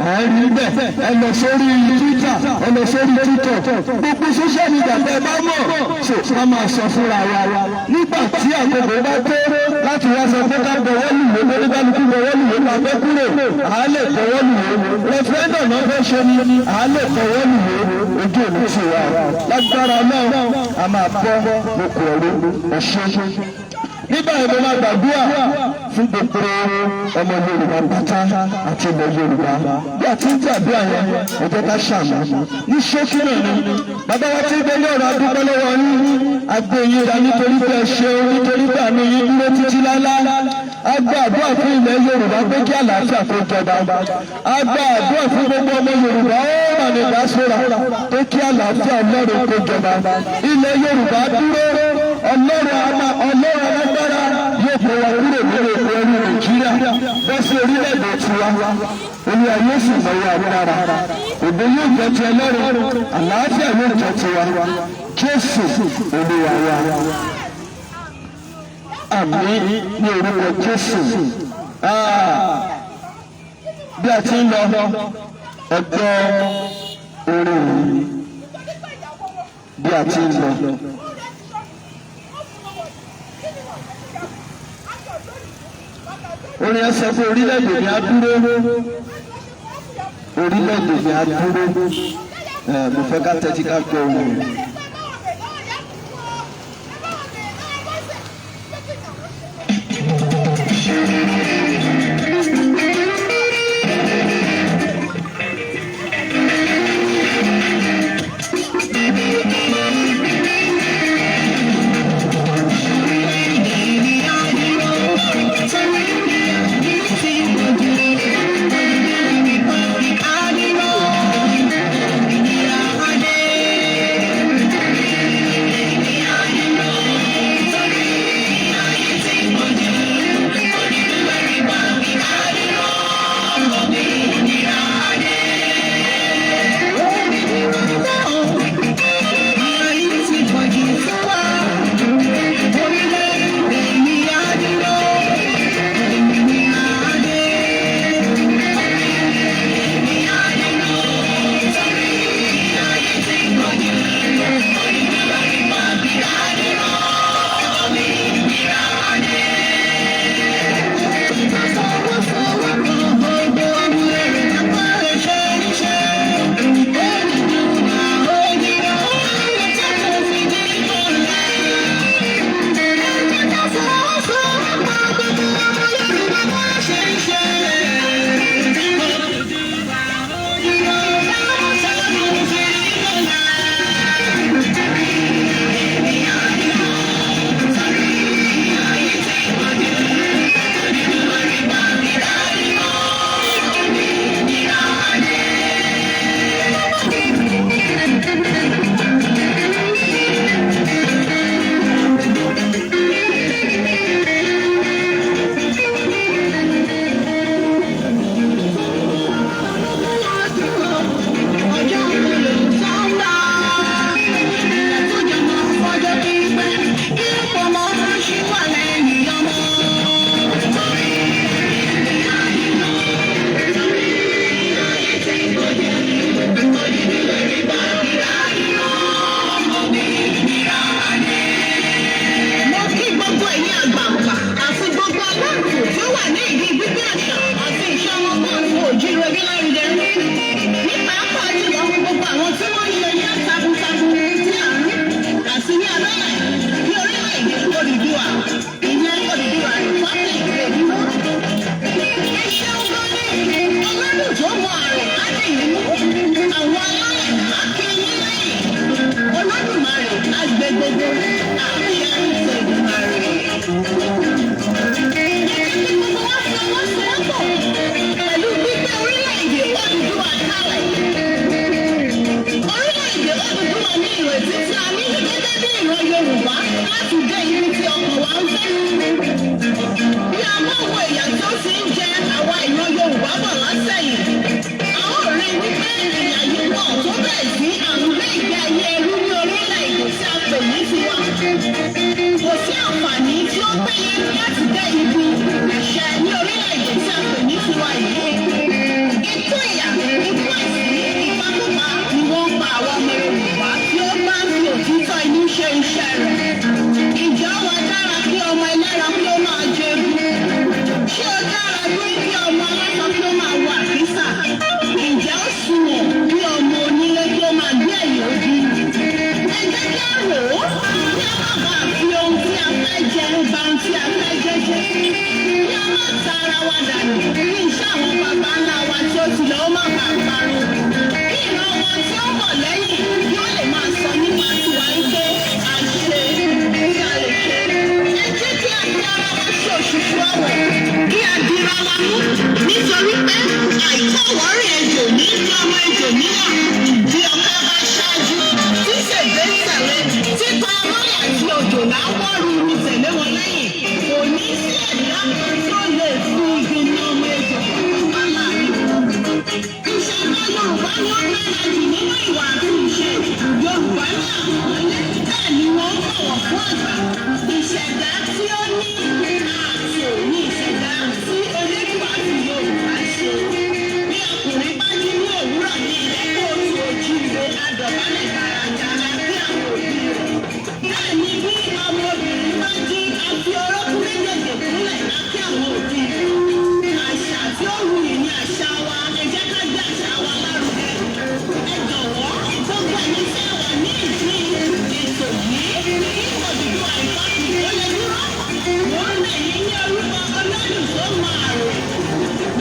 à ń rí bẹ́ẹ̀ ẹ lọ sórí Twitter ẹ lọ sórí TikTok gbogbo social media tẹ bá mọ̀ so ká máa sọ fúnra wa nígbà tí àgbègbè bá tó láti wá sọ pé ká bọ̀wọ́ lùwé lórí kálukú bọ̀wọ́ lùwé ká fẹ́ kúrò à lè bọ̀wọ́ lùwé referendum náà fẹ́ ṣe ni à lè bọ̀wọ́ lùwé ojú òní ti wà lágbára náà a máa bọ́ lóko ẹ̀rọ ẹ̀ṣẹ́. nígbà yìí mo máa gbàdúrà fún gbogbo ọmọ Yorùbá pátá àti ilẹ̀ Yorùbá bí a ti ń gbàdúrà yẹn ẹ jẹ́ ká ṣàmì ní ṣókí náà ni bàbá wa ti gbé ní ọ̀rọ̀ adúpẹ́ lọ́wọ́ yín agbé yín ra nítorí pé ẹ ṣeun nítorí pé àmì yín dúró títí lálá a gba àdúrà fún ilẹ̀ Yorùbá pé kí àlàáfíà kó jọba a gba àdúrà fún gbogbo ọmọ Yorùbá ó mà ní ìdásóra pé kí àlàáfíà Ọlọ́run kó jọba ilẹ̀ Yorùbá dúró Ọlọ́run alágbára yóò kó wa kúrò nínú ètò ẹrú Nàìjíríà bọ́ sí orílẹ̀-èdè tiwa Olúwa yóò sì lọ́wọ́ agbára ògo yóò jẹ́ ti Ọlọ́run àlàáfíà yóò jẹ́ tiwa Jésù Olúwa wa. Àmín ní orúkọ Jésù. Bí a ti ń lọ ọgbọ́ orin bí a ti ń lọ. Orin ẹsẹ̀ fún orílẹ̀-èdè ni a dúró. Orílẹ̀-èdè ni a dúró. Mo fẹ́ ká tẹ́tí ká gbọ́ orin. Bye. má bàa parun. Kí ìran wọn tí ó mọ̀ lẹ́yìn yóò lè máa sọ nípa tiwa wípé a ṣe tí a lè ṣe. Ẹ jẹ́ kí a fi ara wa ṣe òṣùṣù ọ̀wọ̀ kí a dira wa mú nítorí pé àìkọ́wọ́rìn ejò ní ti ọmọ ejò níyà bí ọ̀ká bá ṣáájú tí ṣègbè tẹ̀lé títa ọmọlẹ̀ àti òjò láwọ́ rúru tẹ̀lé wọn lẹ́yìn kò ní sí ẹ̀dá kan tí ó lè fi igi ní ọmọ ejò pàápàá láàrin wọn. Ìṣẹ̀dá Yorùbá ni ó dára jù nínú ìwà àti ìṣe Yorùbá ní àpọ́nlé bẹ́ẹ̀ ni wọ́n ń bọ̀wọ̀ fún àgbà. Ìṣẹ̀dá tí ó ní ààtò ní ìṣẹ̀dá tí elédùà fi Yorùbá ṣe. Bí ọkùnrin bá jí ní òwúrọ̀ ní ilẹ̀ kóòtù ojíire adọ̀bálẹ̀ dáradára bí àwọn òbí rẹ̀. Bẹ́ẹ̀ ni bí ọmọbìnrin bá jí àfi orókún méjèèjì kúnlẹ̀ lákì àwọn òbí rẹ̀. Àṣà tí ó wuyì ní àṣà wa, ẹ jẹ́ ká gbé àṣà wa lárugẹ. Ẹ jọ̀wọ́ gbogbo ẹni tí ẹ wà ní ìdí ètò yìí kí Odùduwà ìfọ̀kì tó lè dúró. Mo ń bẹ̀ yín ní orúkọ Ọlọ́run tó máa rò.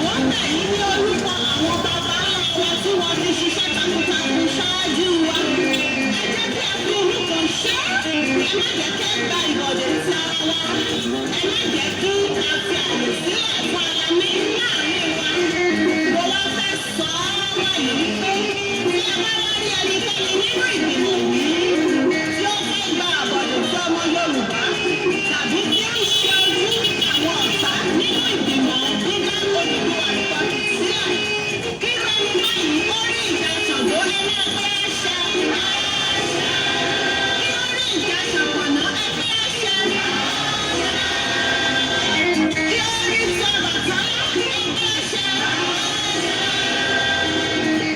Mo ń bẹ̀ yín ní orúkọ àwọn bàbá wa tí wọ́n ti ṣiṣẹ́ takuntakun ṣáájú wa. Ẹ jẹ́ kí a fi orúkọ ṣe é. Ẹ má jẹ́ kí ẹ gba ìbọ̀dẹ̀ sí ara wa. Ẹ má jẹ́ kí a fi àyè sílẹ̀ fún ara mi láàrin wa. Mo wá fẹ́ sọ ọ́ wáyé wípé tí ẹ bá wá rí ẹnikẹ́ni nínú ìgbìmọ̀ yìí tí ó fẹ́ gba àbọ̀dẹ̀ sí ọmọ Yorùbá tàbí tí ó ń ṣe ojú àwọn ọ̀tá nínú ìgbìmọ̀ dídá Odùduwà ìfọ̀kì sílẹ̀. Kí lẹ́nu báyìí ó rí ìjà Ṣàngó nínú ẹgbẹ́ àṣà. Kí ó rí ìjà Ṣàngọ̀nà ẹgbẹ́ àṣà. Kí ó rí ti Ọbàtálá ẹgbẹ́ àṣà.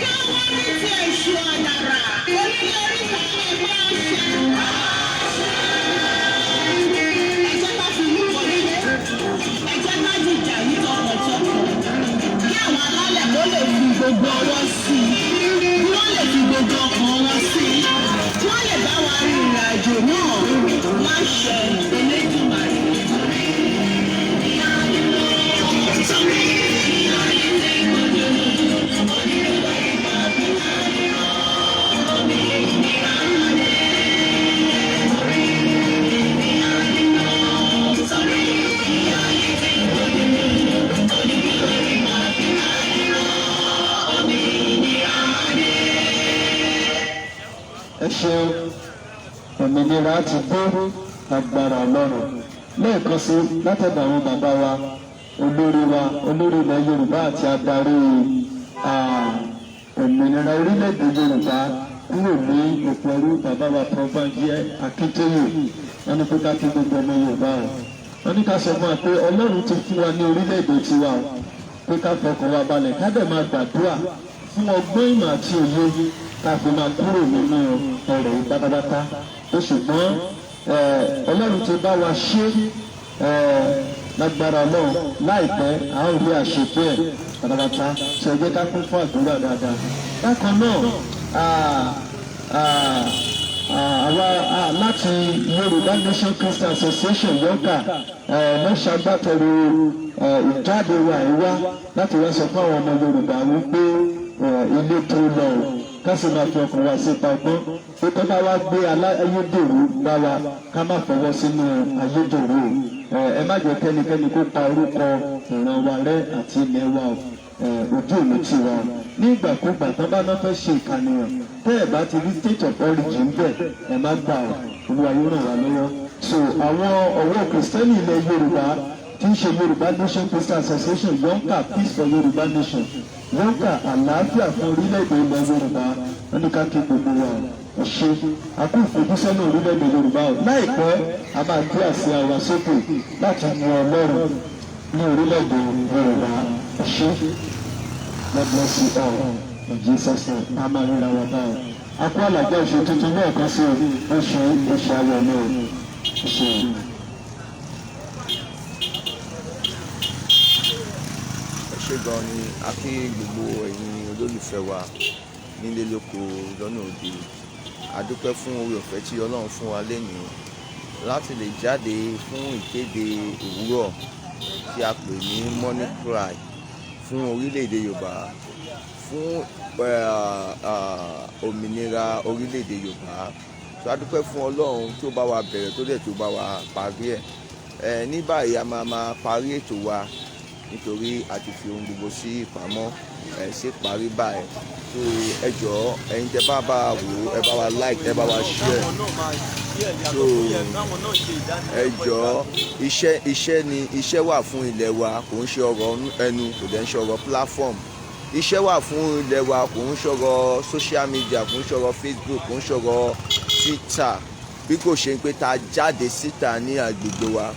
Kí ó wá rí ti Èṣù Ọ̀dàrà onílé oríta ẹgbẹ́ àṣà. Ẹ jẹ́ ká fi orúkọ ṣe, ẹ jẹ́ ká jìjà yìí tọkàntọkàn. Kí àwọn alálẹ̀ kó lè fi gbogbo ọwọ́ sí i, kí wọ́n lè fi gbogbo ọkàn wọn sí i, kí wọ́n lè bá wa rin ìrìn àjò náà láṣẹ Elédùmarè. Ẹ ṣeun, òmìnira ti dé agbára Ọlọ́run lẹ́ẹ̀kan sí látọ̀dọ̀ àwọn bàbá wa olórí ilẹ̀ Yorùbá àti adarí òmìnira orílẹ̀-èdè Yorùbá kúrò ní òpó ẹrú bàbá wa Probanji Akintoye. Wọ́n ní pé ká kí gbogbo ọmọ Yorùbá o. Wọ́n ní ká sọ fún wa pé Ọlọ́run ti fún wa ní orílẹ̀-èdè tiwa o, pé ká fọkàn wa balẹ̀ ká dẹ̀ máa gbàdúrà fún ọgbọ́n ìmọ̀ àti òye ká fi máa kúrò nínú ọ̀rọ̀ yìí pátápátá. Ó ṣùgbọ́n Ọlọ́run ti bá wa ṣe lágbára náà láìpẹ́ a ó rí àṣepé ẹ̀ pátápátá. Ṣé ẹ jẹ́ ká kún fún àdúrà dáadáa. Bákan náà àwa láti Yorùbá Nation Christian Association yọ̀ǹkà lọ́sàgbàtẹ̀rù ìjáde wa ìwá láti wá sọ fún àwọn ọmọ Yorùbá wípé ilé tó lọ o kásì máa fi ọkàn wa sí pagbọ́n pé tó bá wá gbé ayédèrú bá wa ká má fọwọ́ sínú ayédèrú o ẹ má jẹ́ kẹ́nikẹ́ni kó pa orúkọ ìran wa rẹ́ àti ilẹ̀ wa o ojú òní ti wa ní ìgbàkúgbà tó bá náà fẹ́ ṣe ìkànnìyàn tẹ́ ẹ̀ bá ti rí state of origin bẹ́ẹ̀ ẹ má gbà ọ́ Olúwa yóò ràn wá lọ́wọ́. So àwọn ọ̀wọ́ kìrìsìtẹ́nì ilẹ̀ Yorùbá tí ń ṣe Yorùbá Nation Christian Association yọ̀ǹkà Peace for Yorùbá Nation yọ̀ǹkà àlàáfíà fún orílẹ̀-èdè ilẹ̀ Yorùbá wọn ní ká kí gbogbo wa ṣe àkó ìfojúsọ́nà orílẹ̀-èdè Yorùbá o láìpẹ́ a máa gbé àsíá wa sókè láti mú Ọlọ́run ní orílẹ̀-èdè Yorùbá ṣe. God bless you all in Jesus' name. A máa ríra wa báyìí. A kó àlàjá oṣù tuntun náà kan sí oṣù ayọ̀ náà ṣe. Ẹ ṣé gan ni a kí gbogbo ẹ̀yin olólùfẹ́ wa nílé lóko lọ́nà òde. A dúpẹ́ fún oore ọ̀fẹ́ tí Ọlọ́run fún wa lénìí láti lè jáde fún ìkéde òwúrọ̀ tí a pè ní morning cry fún orílẹ̀-èdè Yorùbá, fún òmìnira orílẹ̀-èdè Yorùbá. So a dúpẹ́ fún Ọlọ́run tó bá wa bẹ̀rẹ̀ tó dẹ̀ tó bá wa parí ẹ̀. Ní báyìí a máa parí ètò wa nítorí a ti fi ohun gbogbo sí ìpamọ́ sí parí báyìí. So ẹ jọ̀ọ́ ẹ̀yin tẹ́ bá wò ẹ bá wa like ẹ bá wa share. So ẹ jọ̀ọ́ iṣẹ́ wà fún ilẹ̀ wa, kò ń ṣe ọ̀rọ̀ ẹnu, kò dẹ̀ ń ṣe ọ̀rọ̀ platform. Iṣẹ́ wà fún ilẹ̀ wa, kò ń ṣọ̀rọ̀ social media, kò ń ṣọ̀rọ̀ Facebook, kò ń ṣọ̀rọ̀ Twitter, bí kò ṣe pé ta jáde síta ní agbègbè wa.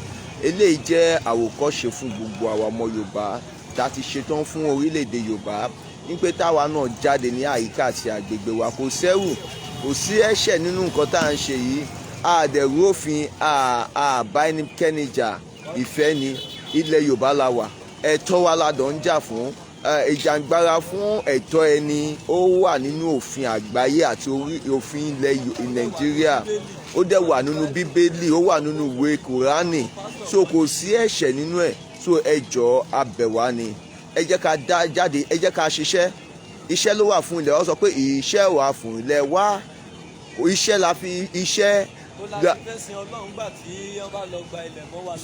Eléyìí jẹ́ àwòkọ́ṣe fún gbogbo àwa ọmọ Yorùbá tá ti ṣetán fún orílẹ̀-èdè Yorùbá ní pé táwa náà jáde ní àyíká àti agbègbè wa. Kò sẹ́rù, kò sí ẹ̀ṣẹ̀ nínú nǹkan tá à ń ṣe yìí. Àdẹ̀rú òfin, àbá ẹnikẹ́ni jà, ìfẹ́ ni. Ilẹ̀ Yorùbá la wà, ẹ̀tọ́ wa la dọ̀ ń jà fún. Ìjàngbara fún ẹ̀tọ́ ẹni ó wà nínú òfin àgbáyé àti òfin ilẹ̀ Nàìjíríà. Ó dẹ̀ wà nínú Bíbélì, ó wà nínú ìwé Kùránì. So kò sí ẹ̀ṣẹ̀ nínú ẹ̀. So ẹ jọ̀ọ́ a bẹ̀ wá ni, ẹ jẹ́ ká dá jáde, ẹ jẹ́ ká ṣiṣẹ́. Iṣẹ́ ló wà fún ilẹ̀ wa. Ó sọ pé iṣẹ́ wà fún ilẹ̀ wa. Iṣẹ́ la fi iṣẹ́.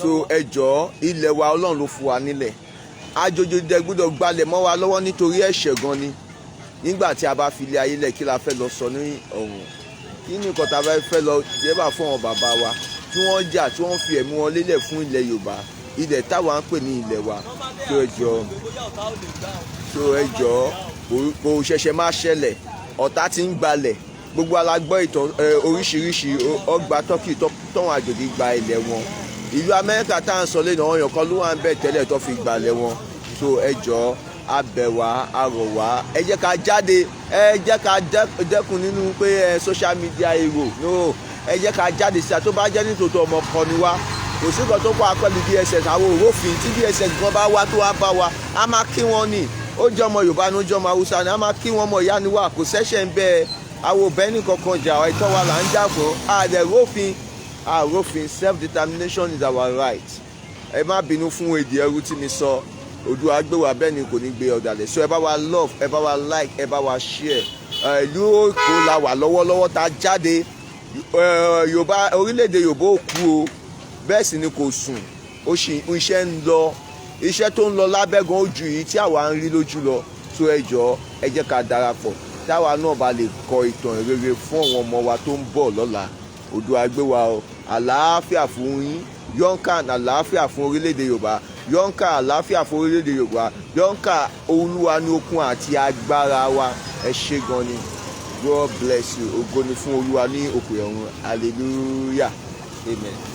So ẹ jọ̀ọ́ ilẹ̀ wa Ọlọ́run ló fún wa nílẹ̀. Àjòjì dẹ̀ gbọ́dọ̀ gbalẹ̀ mọ́ wa lọ́wọ́ nítorí ẹ̀ṣẹ̀ gan ni. Nígbà tí a bá fi ilé ayé lẹ̀, kí la fẹ́ lọ sọ ní ọ̀run? Kí ni nǹkan tá a fẹ́ lọ jẹ́bà fún àwọn bàbá wa tí wọ́n jà, tí wọ́n fi ẹ̀mí wọn lélẹ̀ fún ilẹ̀ Yorùbá, ilẹ̀ táwa ń pè ní ilẹ̀ wa. So ẹ jọ̀ọ́ kò ṣẹ̀ṣẹ̀ máa ṣẹlẹ̀, ọ̀tá ti ń gbalẹ̀. Gbogbo alágbọ́ ìtàn oríṣiríṣi ọgbà Turkey tọ́wọ́n àjòjì gba ilẹ̀ wọn. Ìlú Amẹ́ríkà tá à ń sọ lẹ́nu àwọn èèyàn kan ló wà ń bẹ̀ tẹ́lẹ̀ tó fi gbalẹ̀ wọn. So ẹ jọ̀ọ́ a bẹ̀ wá, a rọ̀ wá, ẹ jẹ́ ká jáde, ẹ jẹ́ ká dẹ́kun nínú pé social media hero. No, ẹ jẹ́ ká jáde sí àtó bá jẹ́ nítòótọ́ ọmọ kan ni wá. Kò sí nǹkan tó kọ́ apẹ́lú DSS, àwọn òrófin tí DSS gan bá wá tó wá bá wa, a máa kí wọn ni. Ó jẹ́ ọmọ Yorùbá ni ó jẹ́ ọmọ Haúsá ni, a máa kí wọn mọ̀ ìyá ni wà. Kò sẹ́ṣẹ̀ ń bẹ àwọn òbẹ́ni kankan jà, ẹ̀tọ́ wa là ń jà fún. Àròfin self-determination is our right. Ẹ má bínú fún èdè ẹrú tí mi sọ. Oòduà gbé wa bẹ́ẹ̀ ni kò ní gbé ọ̀dàlẹ̀. So ẹ bá wa love, ẹ bá wa like, ẹ bá wa share. Ìlú Èkó la wà lọ́wọ́lọ́wọ́ tá a jáde. Yorùbá orílẹ̀-èdè Yorùbá ò kú o, bẹ́ẹ̀ sì ni kò sùn. Iṣẹ́ ń lọ, iṣẹ́ tó ń lọ lábẹ́gan ojú yìí tí àwa ń rí lójú lọ. So ẹ jọ̀ọ́ ẹ jẹ́ ká darapọ̀ táwa náà bá lè kọ ìtàn rere fún àwọn ọmọ wa tó ń bọ̀ lọ́la. Oòduà gbé wa o, àlàáfíà fún yín. Yonkan àlàáfíà fún orílẹ̀-èdè Yorùbá. Yonkan àlàáfíà fún orílẹ̀-èdè Yorùbá. Yonkan Olúwa ní okun àti agbára wa. Ẹ ṣé gan ni. God bless you. Ògo ni fún Olúwa ní òkè ọ̀run. Hallelujah. Amen.